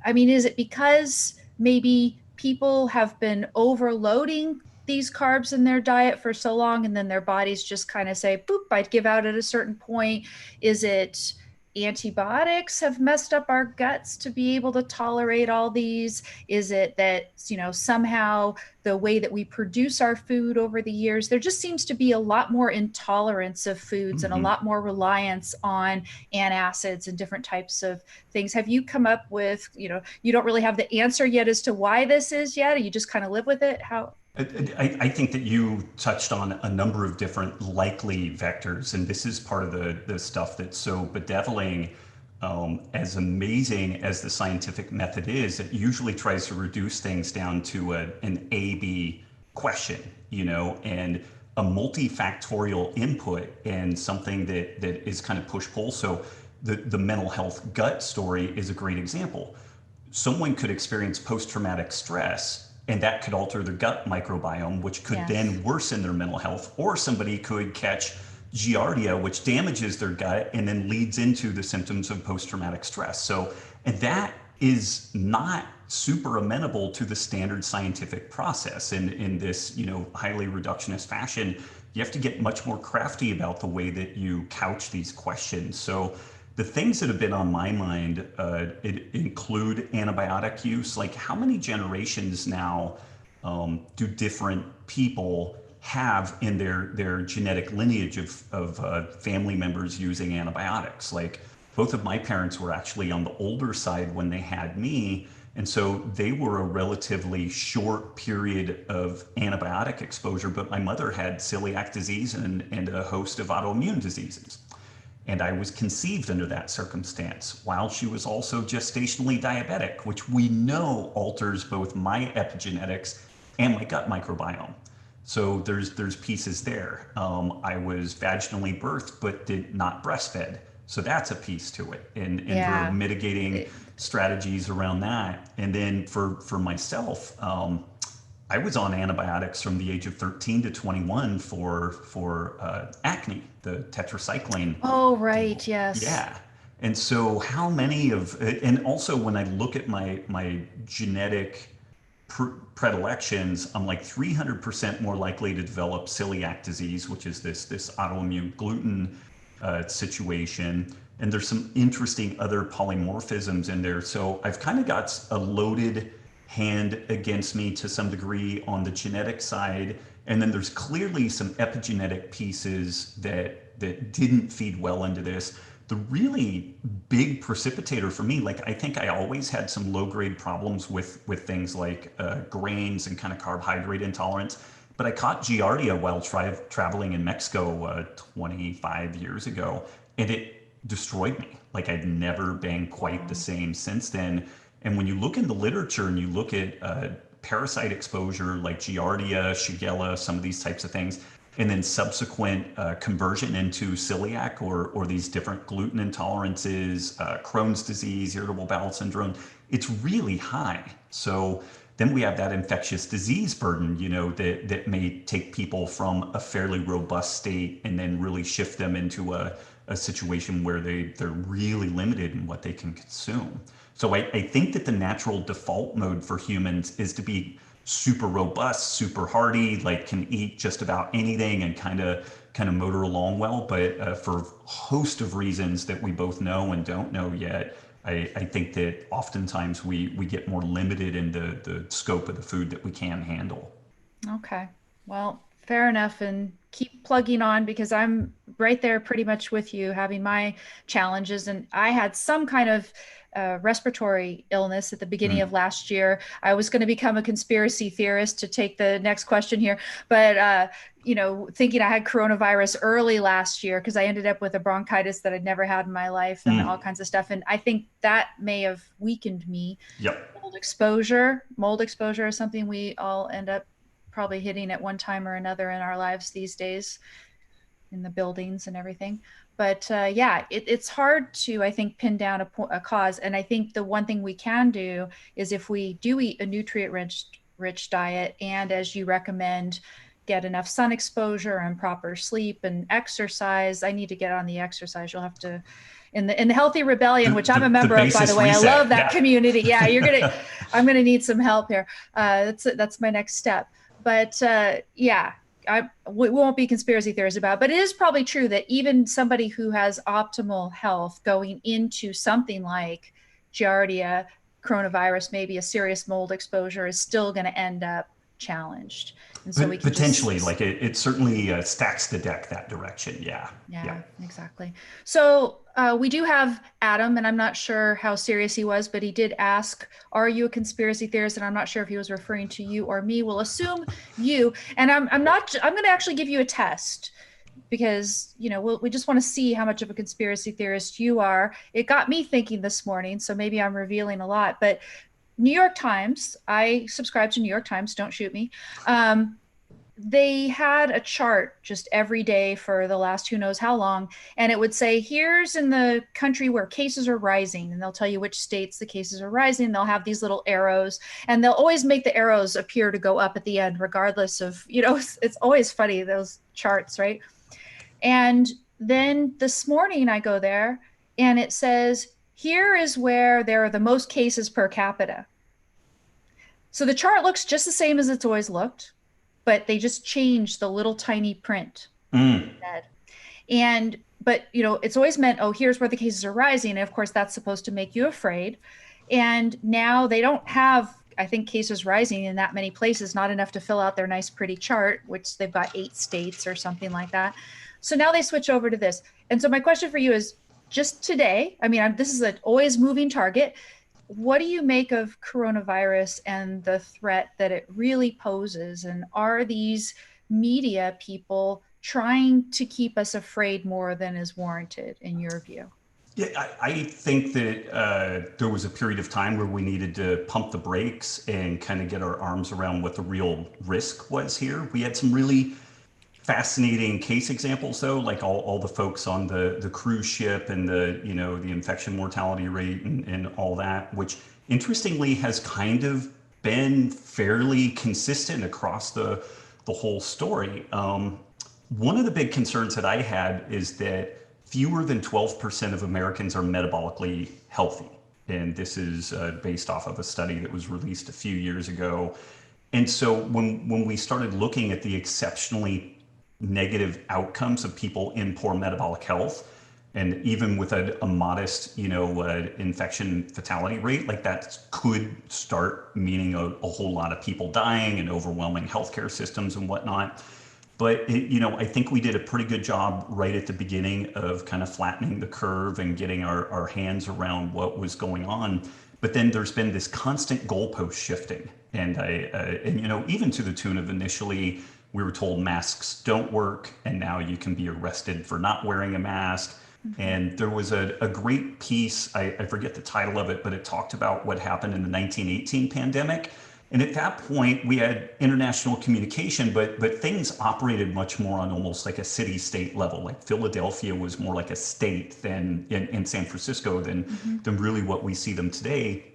I mean, is it because maybe people have been overloading these carbs in their diet for so long and then their bodies just kind of say, boop, I'd give out at a certain point? Is it antibiotics have messed up our guts to be able to tolerate all these? Is it that, somehow the way that we produce our food over the years, there just seems to be a lot more intolerance of foods and a Mm-hmm. lot more reliance on antacids and different types of things. Have you come up with, you don't really have the answer yet as to why this is yet, or you just kind of live with it? How? I think that you touched on a number of different likely vectors, and this is part of the stuff that's so bedeviling. As amazing as the scientific method is, it usually tries to reduce things down to an A/B question, and a multifactorial input, and something that is kind of push-pull. So the mental health gut story is a great example. Someone could experience post-traumatic stress, and that could alter their gut microbiome, which could Yes. then worsen their mental health. Or somebody could catch giardia, which damages their gut and then leads into the symptoms of post-traumatic stress. So, and that is not super amenable to the standard scientific process. And in this, highly reductionist fashion, you have to get much more crafty about the way that you couch these questions. So the things that have been on my mind it include antibiotic use. Like, how many generations now do different people have in their genetic lineage of family members using antibiotics? Like, both of my parents were actually on the older side when they had me. And so they were a relatively short period of antibiotic exposure, but my mother had celiac disease and a host of autoimmune diseases. And I was conceived under that circumstance while she was also gestationally diabetic, which we know alters both my epigenetics and my gut microbiome. So there's pieces there. I was vaginally birthed but did not breastfed. So that's a piece to it. And there are Yeah. mitigating strategies around that. And then for myself, I was on antibiotics from the age of 13 to 21 for acne, the tetracycline Oh, right. deal. Yes. Yeah. And so how many of, and also when I look at my genetic predilections, I'm like 300% more likely to develop celiac disease, which is this autoimmune gluten situation. And there's some interesting other polymorphisms in there. So I've kind of got a loaded hand against me to some degree on the genetic side. And then there's clearly some epigenetic pieces that didn't feed well into this. The really big precipitator for me, like, I think I always had some low grade problems with things like grains and kind of carbohydrate intolerance. But I caught Giardia while traveling in Mexico 25 years ago, and it destroyed me. Like, I've never been quite the same since then. And when you look in the literature and you look at parasite exposure like Giardia, Shigella, some of these types of things, and then subsequent conversion into celiac or these different gluten intolerances, Crohn's disease, irritable bowel syndrome, it's really high. So then we have that infectious disease burden, that may take people from a fairly robust state and then really shift them into a situation where they're really limited in what they can consume. So I think that the natural default mode for humans is to be super robust, super hardy, like can eat just about anything and kind of motor along well. But for a host of reasons that we both know and don't know yet, I think that oftentimes we get more limited in the scope of the food that we can handle. Okay. Well, fair enough. And keep plugging on because I'm right there pretty much with you, having my challenges. And I had some kind of respiratory illness at the beginning of Mm. last year. I was going to become a conspiracy theorist to take the next question here, but thinking I had coronavirus early last year because I ended up with a bronchitis that I'd never had in my life and all Mm. kinds of stuff. And I think that may have weakened me. Yep. Mold exposure is something we all end up probably hitting at one time or another in our lives these days in the buildings and everything. But yeah, it's hard to, I think, pin down a cause. And I think the one thing we can do is if we do eat a nutrient rich diet, and as you recommend, get enough sun exposure and proper sleep and exercise. I need to get on the exercise. You'll have to in the healthy The, rebellion, which I'm a the member of, by the basis way. I love reset. that Yeah. community. Yeah, I'm gonna need some help here. That's my next step. But yeah, we won't be conspiracy theories about, but it is probably true that even somebody who has optimal health going into something like Giardia, coronavirus, maybe a serious mold exposure, is still going to end up challenged. And so we But can potentially, just, like it certainly stacks the deck that direction. Yeah. Yeah. yeah, exactly. So we do have Adam, and I'm not sure how serious he was, but he did ask, "Are you a conspiracy theorist?" And I'm not sure if he was referring to you or me. We'll assume you. And I'm not. I'm going to actually give you a test because we just want to see how much of a conspiracy theorist you are. It got me thinking this morning, so maybe I'm revealing a lot. But New York Times, I subscribe to New York Times. Don't shoot me. They had a chart just every day for the last who knows how long, and it would say, here's in the country where cases are rising, and they'll tell you which states the cases are rising. They'll have these little arrows, and they'll always make the arrows appear to go up at the end regardless of, it's always funny, those charts, right? And then this morning I go there and it says Here is where there are the most cases per capita. So the chart looks just the same as it's always looked, but they just changed the little tiny print Mm. instead. And but it's always meant, oh, here's where the cases are rising. And of course, that's supposed to make you afraid. And now they don't have, I think, cases rising in that many places, not enough to fill out their nice, pretty chart, which they've got 8 states or something like that. So now they switch over to this. And so my question for you is just today, I mean, this is an always moving target. What do you make of coronavirus and the threat that it really poses? And are these media people trying to keep us afraid more than is warranted, in your view? Yeah, I think that there was a period of time where we needed to pump the brakes and kind of get our arms around what the real risk was here. We had some really fascinating case examples, though, like all the folks on the cruise ship and the infection mortality rate and all that, which interestingly has kind of been fairly consistent across the whole story. One of the big concerns that I had is that fewer than 12% of Americans are metabolically healthy. And this is based off of a study that was released a few years ago. And so when we started looking at the exceptionally negative outcomes of people in poor metabolic health, and even with a modest, infection fatality rate, like that could start meaning a whole lot of people dying and overwhelming healthcare systems and whatnot. But I think we did a pretty good job right at the beginning of kind of flattening the curve and getting our hands around what was going on. But then there's been this constant goalpost shifting, and even to the tune of initially we were told masks don't work, and now you can be arrested for not wearing a mask. Mm-hmm. And there was a great piece, I forget the title of it, but it talked about what happened in the 1918 pandemic. And at that point, we had international communication, but things operated much more on almost like a city-state level. Like Philadelphia was more like a state than in San Francisco Mm-hmm. than really what we see them today.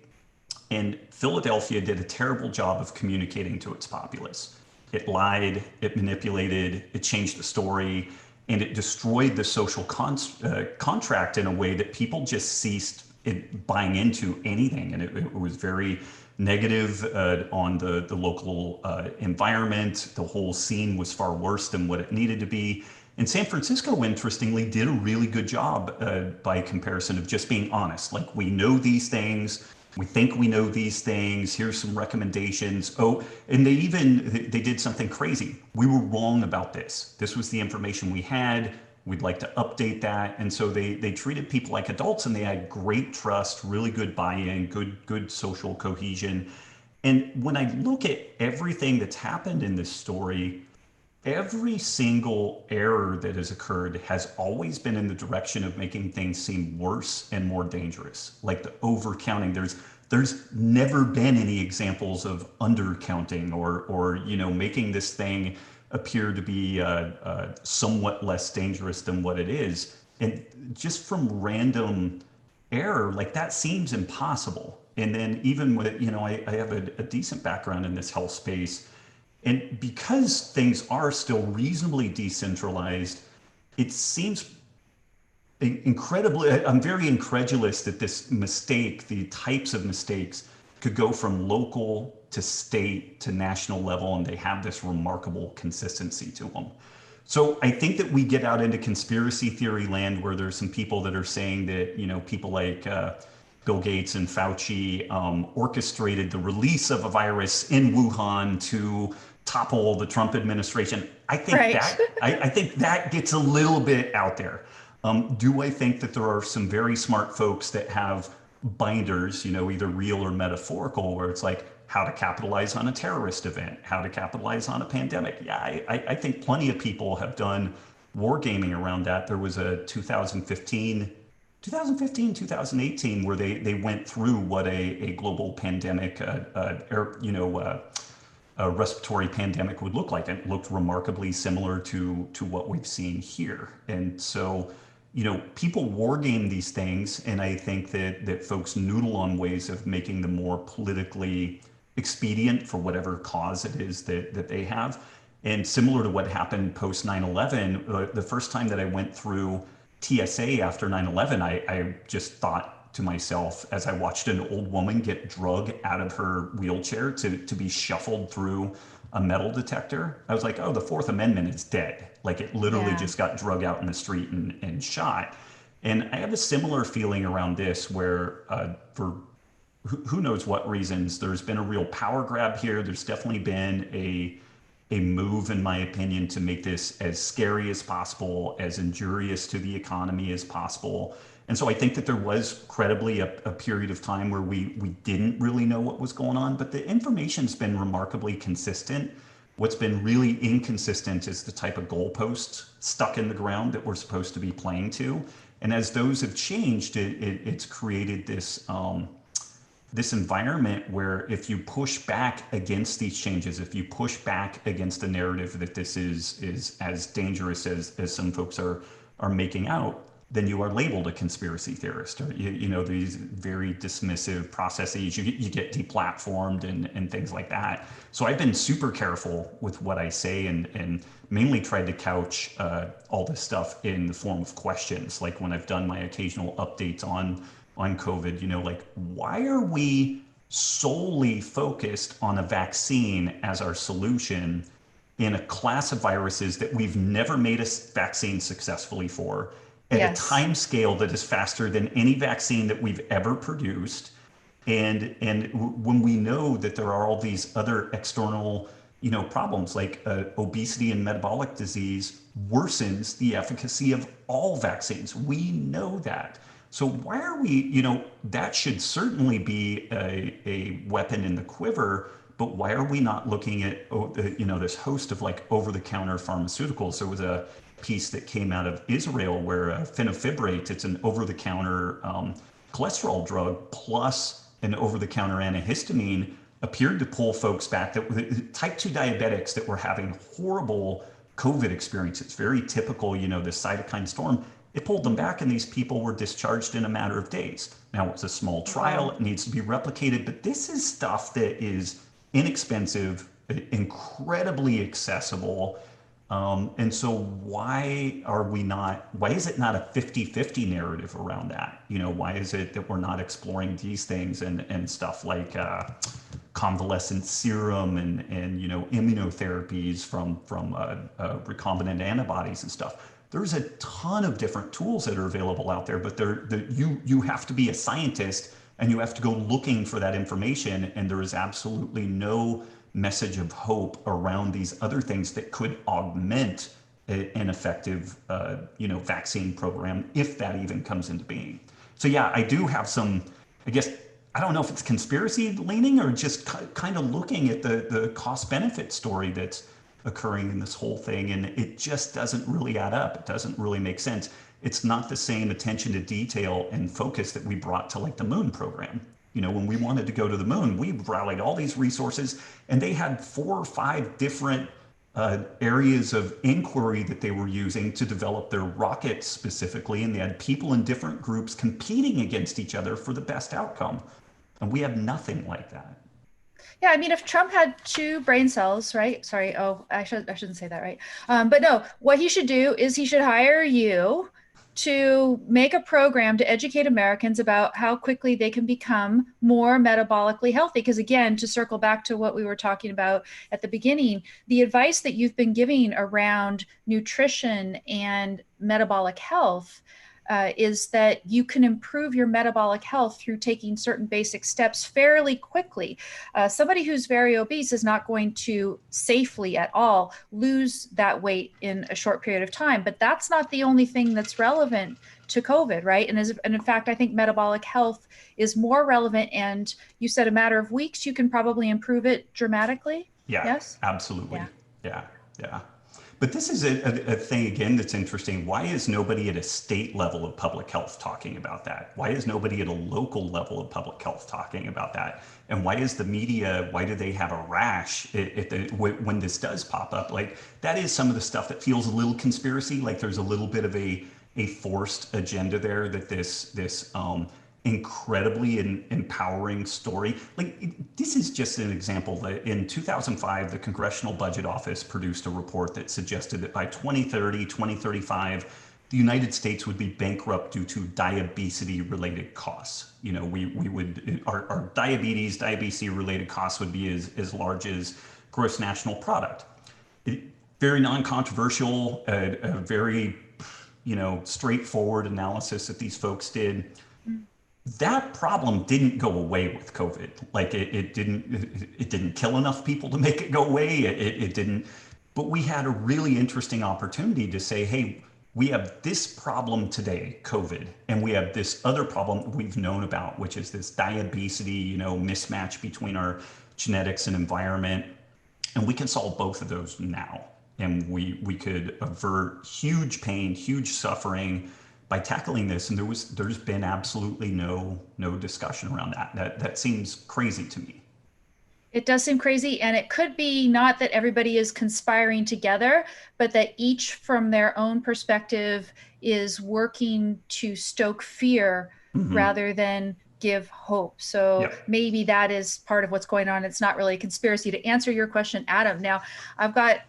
And Philadelphia did a terrible job of communicating to its populace. It lied, it manipulated, it changed the story, and it destroyed the social contract in a way that people just ceased buying into anything. And it was very negative on the local environment. The whole scene was far worse than what it needed to be. And San Francisco, interestingly, did a really good job by comparison of just being honest. Like, we know these things. We think we know these things. Here's some recommendations. Oh, and they did something crazy. We were wrong about this. This was the information we had. We'd like to update that. And so they treated people like adults, and they had great trust, really good buy-in, good social cohesion. And when I look at everything that's happened in this story, every single error that has occurred has always been in the direction of making things seem worse and more dangerous. Like the overcounting, there's never been any examples of undercounting or making this thing appear to be somewhat less dangerous than what it is. And just from random error, like that seems impossible. And then even with, I have a decent background in this health space. And because things are still reasonably decentralized, it seems incredibly, I'm very incredulous that this mistake, the types of mistakes, could go from local to state to national level, and they have this remarkable consistency to them. So I think that we get out into conspiracy theory land where there's some people that are saying that, people like Bill Gates and Fauci orchestrated the release of a virus in Wuhan to topple the Trump administration. I think Right. that I think that gets a little bit out there. Do I think that there are some very smart folks that have binders, either real or metaphorical, where it's like how to capitalize on a terrorist event, how to capitalize on a pandemic? Yeah, I think plenty of people have done wargaming around that. There was a 2018, where they went through what a global pandemic, a respiratory pandemic would look like. And it looked remarkably similar to what we've seen here. And so, people war game these things, and I think that folks noodle on ways of making them more politically expedient for whatever cause it is that they have. And similar to what happened post 9/11, the first time that I went through TSA after 9/11, I just thought to myself as I watched an old woman get drug out of her wheelchair to be shuffled through a metal detector. I was like, oh, the Fourth Amendment is dead. Like it literally Yeah. just got drug out in the street and shot. And I have a similar feeling around this where, for who knows what reasons, there's been a real power grab here. There's definitely been a move, in my opinion, to make this as scary as possible, as injurious to the economy as possible. And so I think that there was credibly a period of time where we didn't really know what was going on, but the information's been remarkably consistent. What's been really inconsistent is the type of goalposts stuck in the ground that we're supposed to be playing to. And as those have changed, it's created this environment where if you push back against these changes, if you push back against the narrative that this is as dangerous as some folks are making out, then you are labeled a conspiracy theorist, or you know these very dismissive processes. You get deplatformed and things like that. So I've been super careful with what I say and mainly tried to couch all this stuff in the form of questions. Like when I've done my occasional updates on COVID, you know, like why are we solely focused on a vaccine as our solution in a class of viruses that we've never made a vaccine successfully for at a Yes. time scale that is faster than any vaccine that we've ever produced? And when we know that there are all these other external, you know, problems like obesity and metabolic disease worsens the efficacy of all vaccines, we know that. So why are we, you know, that should certainly be a weapon in the quiver, but why are we not looking at, you know, this host of like over-the-counter pharmaceuticals? There was a piece that came out of Israel where fenofibrate, it's an over-the-counter cholesterol drug plus an over-the-counter antihistamine, appeared to pull folks back that type 2 diabetics that were having horrible COVID experiences, very typical, you know, this cytokine storm. It pulled them back, and these people were discharged in a matter of days. Now, it's a small trial, Wow. it needs to be replicated, but this is stuff that is inexpensive, incredibly accessible. And so why is it not a 50-50 narrative around that? You know, why is it that we're not exploring these things and stuff like convalescent serum and you know, immunotherapies from recombinant antibodies and stuff? There's a ton of different tools that are available out there, but you have to be a scientist and you have to go looking for that information. And there is absolutely no message of hope around these other things that could augment an effective, you know, vaccine program if that even comes into being. So yeah, I do have some, I guess, I don't know if it's conspiracy leaning or just kind of looking at the cost benefit story that's occurring in this whole thing, and it just doesn't really add up. It doesn't really make sense. It's not the same attention to detail and focus that we brought to like the moon program. You know, when we wanted to go to the moon, we rallied all these resources, and they had 4 or 5 different areas of inquiry that they were using to develop their rockets specifically, and they had people in different groups competing against each other for the best outcome. And we have nothing like that. Yeah, I mean, if Trump had 2 brain cells, right? Sorry, oh, I shouldn't say that, right? But no, what he should do is he should hire you to make a program to educate Americans about how quickly they can become more metabolically healthy. Because again, to circle back to what we were talking about at the beginning, the advice that you've been giving around nutrition and metabolic health is that you can improve your metabolic health through taking certain basic steps fairly quickly. Somebody who's very obese is not going to safely at all lose that weight in a short period of time, but that's not the only thing that's relevant to COVID, right? And in fact, I think metabolic health is more relevant. And you said a matter of weeks, you can probably improve it dramatically. Yeah, Yes? absolutely. Yeah. Yeah, yeah. But this is a thing again that's interesting. Why is nobody at a state level of public health talking about that? Why is nobody at a local level of public health talking about that? And why is the media, why do they have a rash when this does pop up? Like that is some of the stuff that feels a little conspiracy. Like there's a little bit of a forced agenda there that this incredibly empowering story. Like this is just an example that in 2005, the Congressional Budget Office produced a report that suggested that by 2030, 2035, the United States would be bankrupt due to diabetes related costs. You know, we would, our diabetes related costs would be as large as gross national product. It, very non-controversial, a very, straightforward analysis that these folks did. That problem didn't go away with COVID. Like it didn't kill enough people to make it go away. It didn't, but we had a really interesting opportunity to say, hey, we have this problem today, COVID, and we have this other problem we've known about, which is this diabetes, mismatch between our genetics and environment. And we can solve both of those now. And we could avert huge pain, huge suffering by tackling this. And there's been absolutely no discussion around that. That seems crazy to me. It does seem crazy, and it could be not that everybody is conspiring together, but that each from their own perspective is working to stoke fear Mm-hmm. rather than give hope. So Yep. maybe that is part of what's going on. It's not really a conspiracy. To answer your question, Adam, now I've got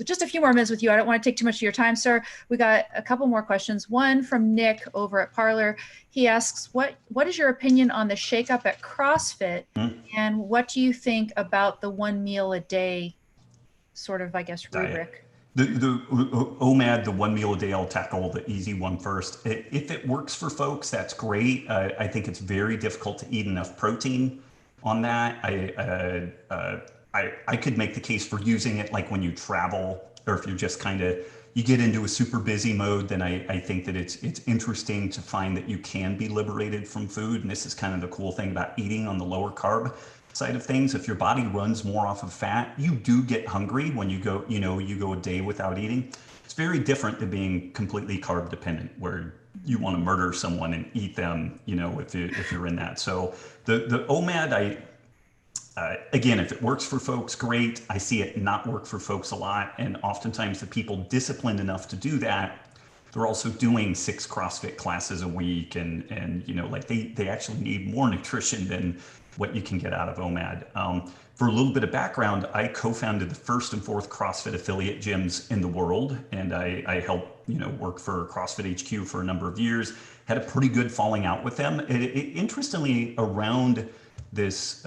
just a few more minutes with you. I don't want to take too much of your time, sir. We got a couple more questions. One from Nick over at Parler. He asks, what is your opinion on the shakeup at CrossFit? Mm-hmm. And what do you think about the 1 meal a day sort of, I guess, Diet. rubric? The OMAD, the 1 meal a day, I'll tackle the easy one first. If it works for folks, that's great. I think it's very difficult to eat enough protein on that. I could make the case for using it like when you travel, or if you're just kind of, you get into a super busy mode, then I think that it's interesting to find that you can be liberated from food. And this is kind of the cool thing about eating on the lower carb side of things. If your body runs more off of fat, you do get hungry when you go a day without eating. It's very different than being completely carb dependent, where you want to murder someone and eat them, if you're in that. So the OMAD, again, if it works for folks, great. I see it not work for folks a lot. And oftentimes the people disciplined enough to do that, they're also doing 6 CrossFit classes a week. And like they actually need more nutrition than what you can get out of OMAD. For a little bit of background, I co-founded the first and fourth CrossFit affiliate gyms in the world. And I helped, work for CrossFit HQ for a number of years, had a pretty good falling out with them. Interestingly, around this,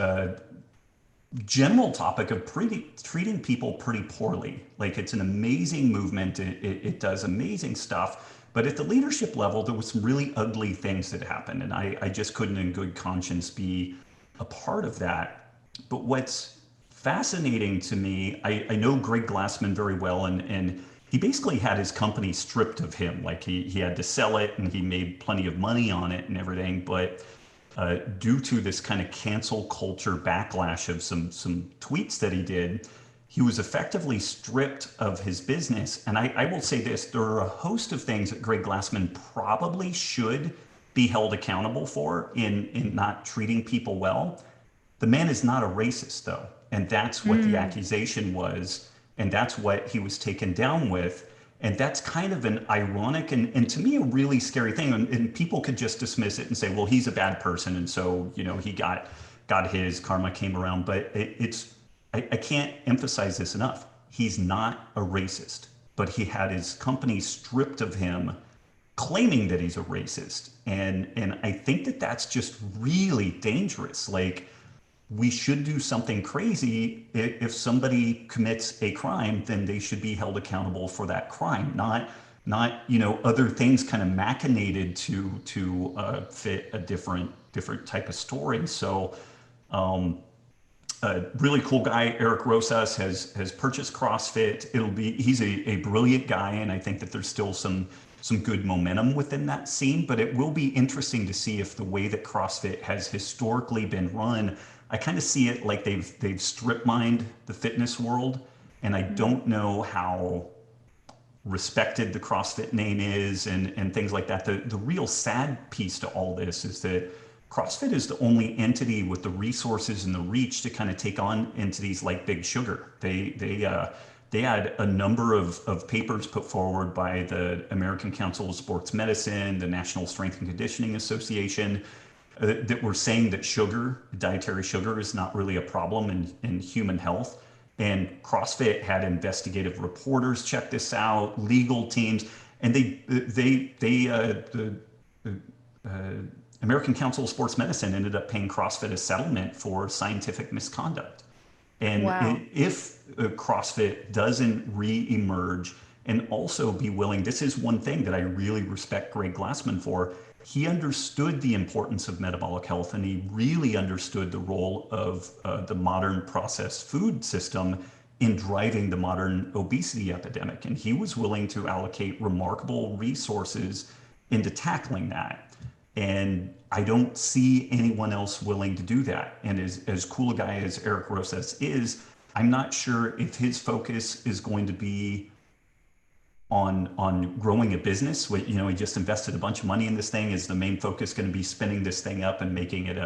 general topic of treating people pretty poorly. Like it's an amazing movement. It does amazing stuff. But at the leadership level, there was some really ugly things that happened. And I just couldn't in good conscience be a part of that. But what's fascinating to me, I know Greg Glassman very well, and he basically had his company stripped of him. Like he had to sell it and he made plenty of money on it and everything. But due to this kind of cancel culture backlash of some tweets that he did, he was effectively stripped of his business. And I will say this, there are a host of things that Greg Glassman probably should be held accountable for in not treating people well. The man is not a racist, though. And that's what the accusation was. And that's what he was taken down with. And that's kind of an ironic and to me a really scary thing. And people could just dismiss it and say, well, he's a bad person. And so, he got his karma came around. But I can't emphasize this enough. He's not a racist, but he had his company stripped of him, claiming that he's a racist. And I think that that's just really dangerous. Like, we should do something crazy. If somebody commits a crime, then they should be held accountable for that crime, not other things kind of machinated to fit a different type of story. So a really cool guy, Eric Rosas, has purchased CrossFit. He's a brilliant guy, and I think that there's still some good momentum within that scene. But it will be interesting to see if the way that CrossFit has historically been run, I kind of see it like they've strip mined the fitness world, and I don't know how respected the CrossFit name is and things like that. The real sad piece to all this is that CrossFit is the only entity with the resources and the reach to kind of take on entities like Big Sugar. They had a number of papers put forward by the American Council of Sports Medicine, the National Strength and Conditioning Association, that were saying that dietary sugar, is not really a problem in human health. And CrossFit had investigative reporters check this out, legal teams, And the American Council of Sports Medicine ended up paying CrossFit a settlement for scientific misconduct. And Wow. if CrossFit doesn't re-emerge and also be willing, this is one thing that I really respect Greg Glassman for. He understood the importance of metabolic health, and he really understood the role of the modern processed food system in driving the modern obesity epidemic. And he was willing to allocate remarkable resources into tackling that. And I don't see anyone else willing to do that. And as cool a guy as Eric Rosas is, I'm not sure if his focus is going to be on growing a business. He just invested a bunch of money in this thing. Is the main focus going to be spinning this thing up and making it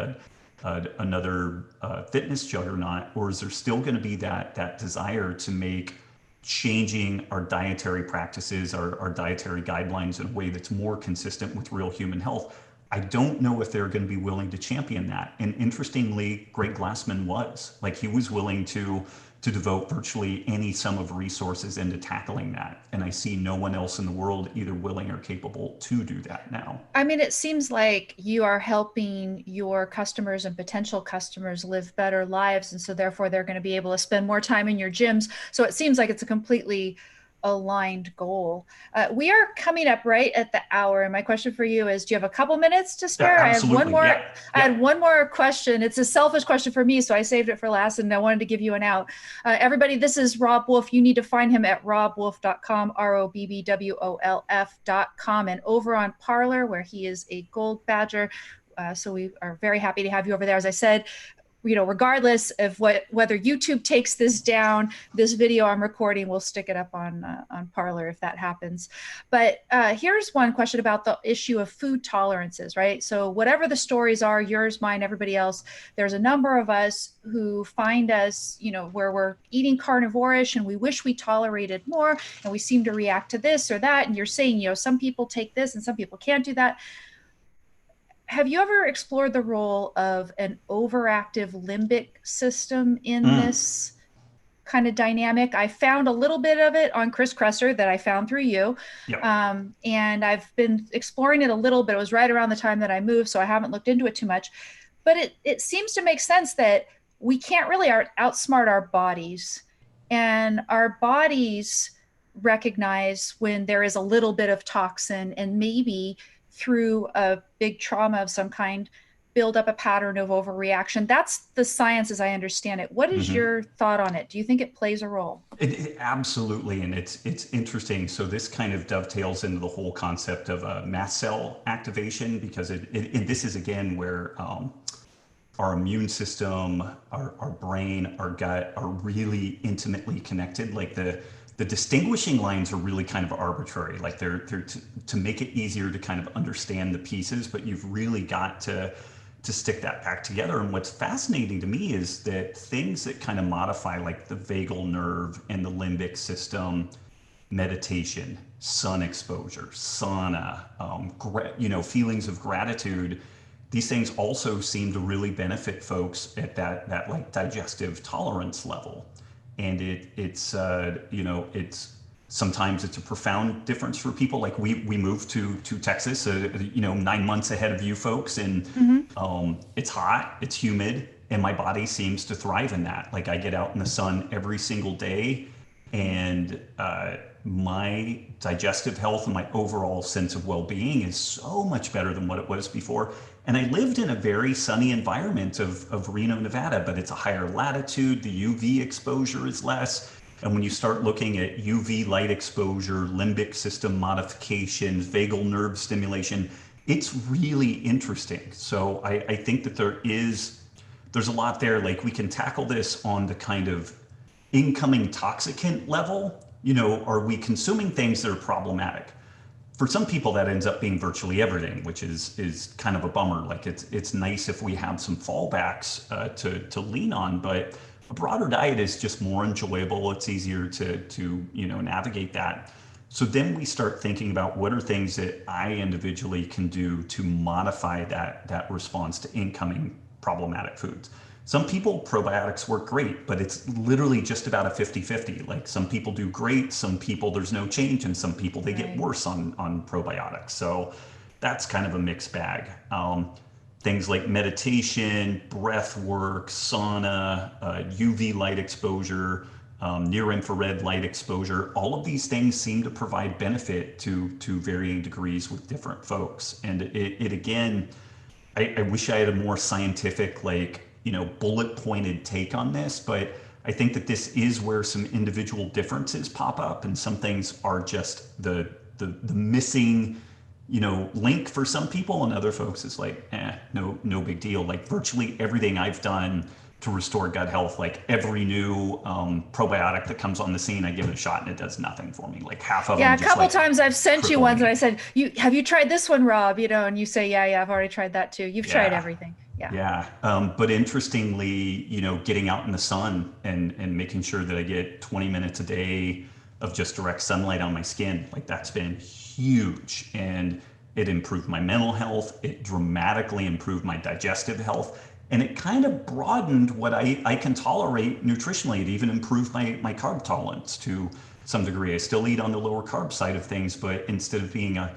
another fitness juggernaut, or is there still going to be that desire to make changing our dietary practices, our dietary guidelines in a way that's more consistent with real human health? I don't know if they're going to be willing to champion that. And interestingly, Greg Glassman was. Like, he was willing to devote virtually any sum of resources into tackling that. And I see no one else in the world either willing or capable to do that now. I mean, it seems like you are helping your customers and potential customers live better lives. And so therefore they're going to be able to spend more time in your gyms. So it seems like it's a completely aligned goal. We are coming up right at the hour. And my question for you is, do you have a couple minutes to Yeah, spare? I have one absolutely. more. Yeah. I Yeah. had one more question. It's a selfish question for me, so I saved it for last, and I wanted to give you an out. Everybody, this is Robb Wolf. You need to find him at robbwolf.com, ROBBWOLF.com, and over on Parler, where he is a gold badger. So we are very happy to have you over there. As I said, regardless of whether YouTube takes this down, this video I'm recording, we'll stick it up on Parler if that happens. But here's one question about the issue of food tolerances, right? So whatever the stories are, yours, mine, everybody else, there's a number of us who find us, where we're eating carnivorish and we wish we tolerated more, and we seem to react to this or that. And you're saying, some people take this and some people can't do that. Have you ever explored the role of an overactive limbic system in Mm, this kind of dynamic? I found a little bit of it on Chris Kresser that I found through you. yep. And I've been exploring it a little bit. It was right around the time that I moved, so I haven't looked into it too much. But it seems to make sense that we can't really outsmart our bodies. And our bodies recognize when there is a little bit of toxin, and maybe through a big trauma of some kind, build up a pattern of overreaction. That's the science as I understand it. What is Hmm. your thought on it? Do you think it plays a role? It absolutely, and it's interesting. So this kind of dovetails into the whole concept of mast cell activation, because this is again where our immune system, our brain, our gut are really intimately connected. Like the distinguishing lines are really kind of arbitrary. Like they're to make it easier to kind of understand the pieces, but you've really got to stick that back together. And what's fascinating to me is that things that kind of modify, like the vagal nerve and the limbic system, meditation, sun exposure, sauna, feelings of gratitude. These things also seem to really benefit folks at that like digestive tolerance level. And it's sometimes it's a profound difference for people. Like we moved to Texas, 9 months ahead of you folks, and Mm-hmm. it's hot, it's humid, and my body seems to thrive in that. Like I get out in the sun every single day, and my digestive health and my overall sense of well-being is so much better than what it was before. And I lived in a very sunny environment of Reno, Nevada, but it's a higher latitude. The UV exposure is less. And when you start looking at UV light exposure, limbic system modifications, vagal nerve stimulation, it's really interesting. So I think that there's a lot there. Like we can tackle this on the kind of incoming toxicant level. Are we consuming things that are problematic? For some people, that ends up being virtually everything, which is kind of a bummer. Like it's nice if we have some fallbacks to lean on, but a broader diet is just more enjoyable. It's easier to navigate that. So then we start thinking about what are things that I individually can do to modify that response to incoming problematic foods. some people probiotics work great, but it's literally just about a 50-50. Like some people do great, some people there's no change, and some people they get Right. worse on probiotics. So that's kind of a mixed bag. Things like meditation, breath work, sauna, UV light exposure, near infrared light exposure, all of these things seem to provide benefit to varying degrees with different folks. And it again, I wish I had a more scientific, like, bullet pointed take on this, but I think that this is where some individual differences pop up, and some things are just the missing, link for some people, and other folks is like, no big deal. Like virtually everything I've done to restore gut health, like every new probiotic that comes on the scene, I give it a shot and it does nothing for me. Like half of Yeah, them a just couple like times I've sent you cripple ones and I me. said, "You have you tried this one, Rob?" And you say, "Yeah, yeah, I've already tried that too." You've tried Yeah. everything. Yeah. Yeah. But interestingly, getting out in the sun and making sure that I get 20 minutes a day of just direct sunlight on my skin, like that's been huge. And it improved my mental health. It dramatically improved my digestive health. And it kind of broadened what I can tolerate nutritionally. It even improved my carb tolerance to some degree. I still eat on the lower carb side of things, but instead of being 100%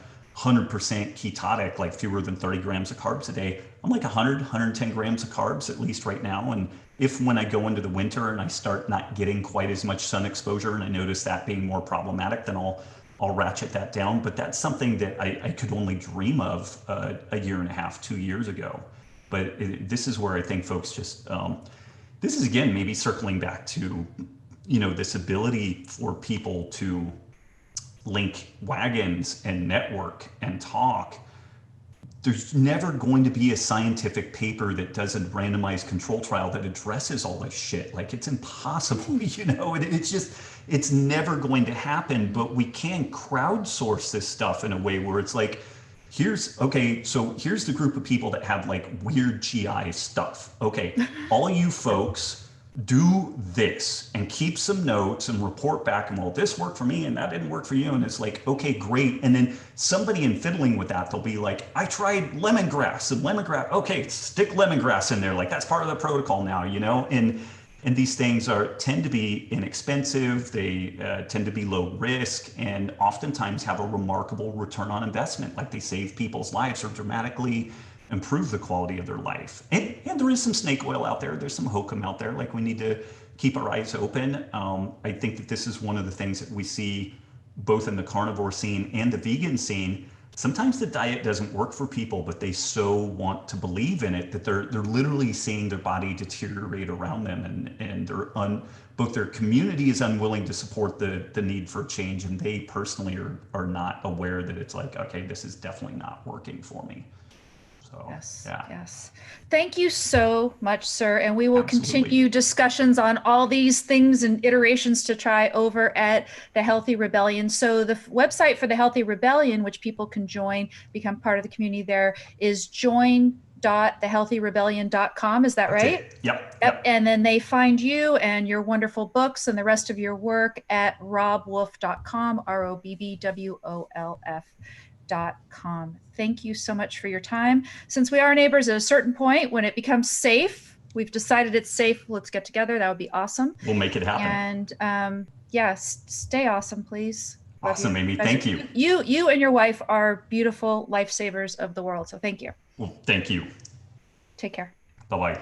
ketotic, like fewer than 30 grams of carbs a day, I'm like 100, 110 grams of carbs at least right now. And if when I go into the winter and I start not getting quite as much sun exposure and I notice that being more problematic, then I'll ratchet that down. But that's something that I could only dream of a year and a half, 2 years ago. But this is where I think folks just, this is again, maybe circling back to, this ability for people to link wagons and network and talk. There's never going to be a scientific paper that does a randomized control trial that addresses all this shit. Like it's impossible, it's just, it's never going to happen, but we can crowdsource this stuff in a way where it's like, here's the group of people that have like weird GI stuff. Okay, all you folks do this and keep some notes and report back, and well, this worked for me and that didn't work for you. And it's like, okay, great. And then somebody in fiddling with that, they'll be like, I tried lemongrass, and lemongrass, okay, stick lemongrass in there. Like that's part of the protocol now, and these things tend to be inexpensive. They tend to be low risk, and oftentimes have a remarkable return on investment. Like they save people's lives or dramatically improve the quality of their life. And there is some snake oil out there. There's some hokum out there. Like we need to keep our eyes open. I think that this is one of the things that we see both in the carnivore scene and the vegan scene. Sometimes the diet doesn't work for people, but they so want to believe in it that they're literally seeing their body deteriorate around them, and both their community is unwilling to support the need for change, and they personally are not aware that it's like, okay, this is definitely not working for me. So Yes, yeah, yes. Thank you so much, sir. And we will absolutely. continue discussions on all these things and iterations to try over at the Healthy Rebellion. So the website for the Healthy Rebellion, which people can join, become part of the community there, is join.thehealthyrebellion.com. Is that That's right? it. Yep, Yep. yep. And then they find you and your wonderful books and the rest of your work at robbwolf.com, robbwolf.com. Thank you so much for your time. Since we are neighbors, at a certain point when it becomes safe, we've decided it's safe, let's get together. That would be awesome. We'll make it happen. And stay awesome, please. Love you. Awesome, Amy. Guys, Thank you. you and your wife are beautiful lifesavers of the world. So thank you. Well, thank you. Take care. Bye bye.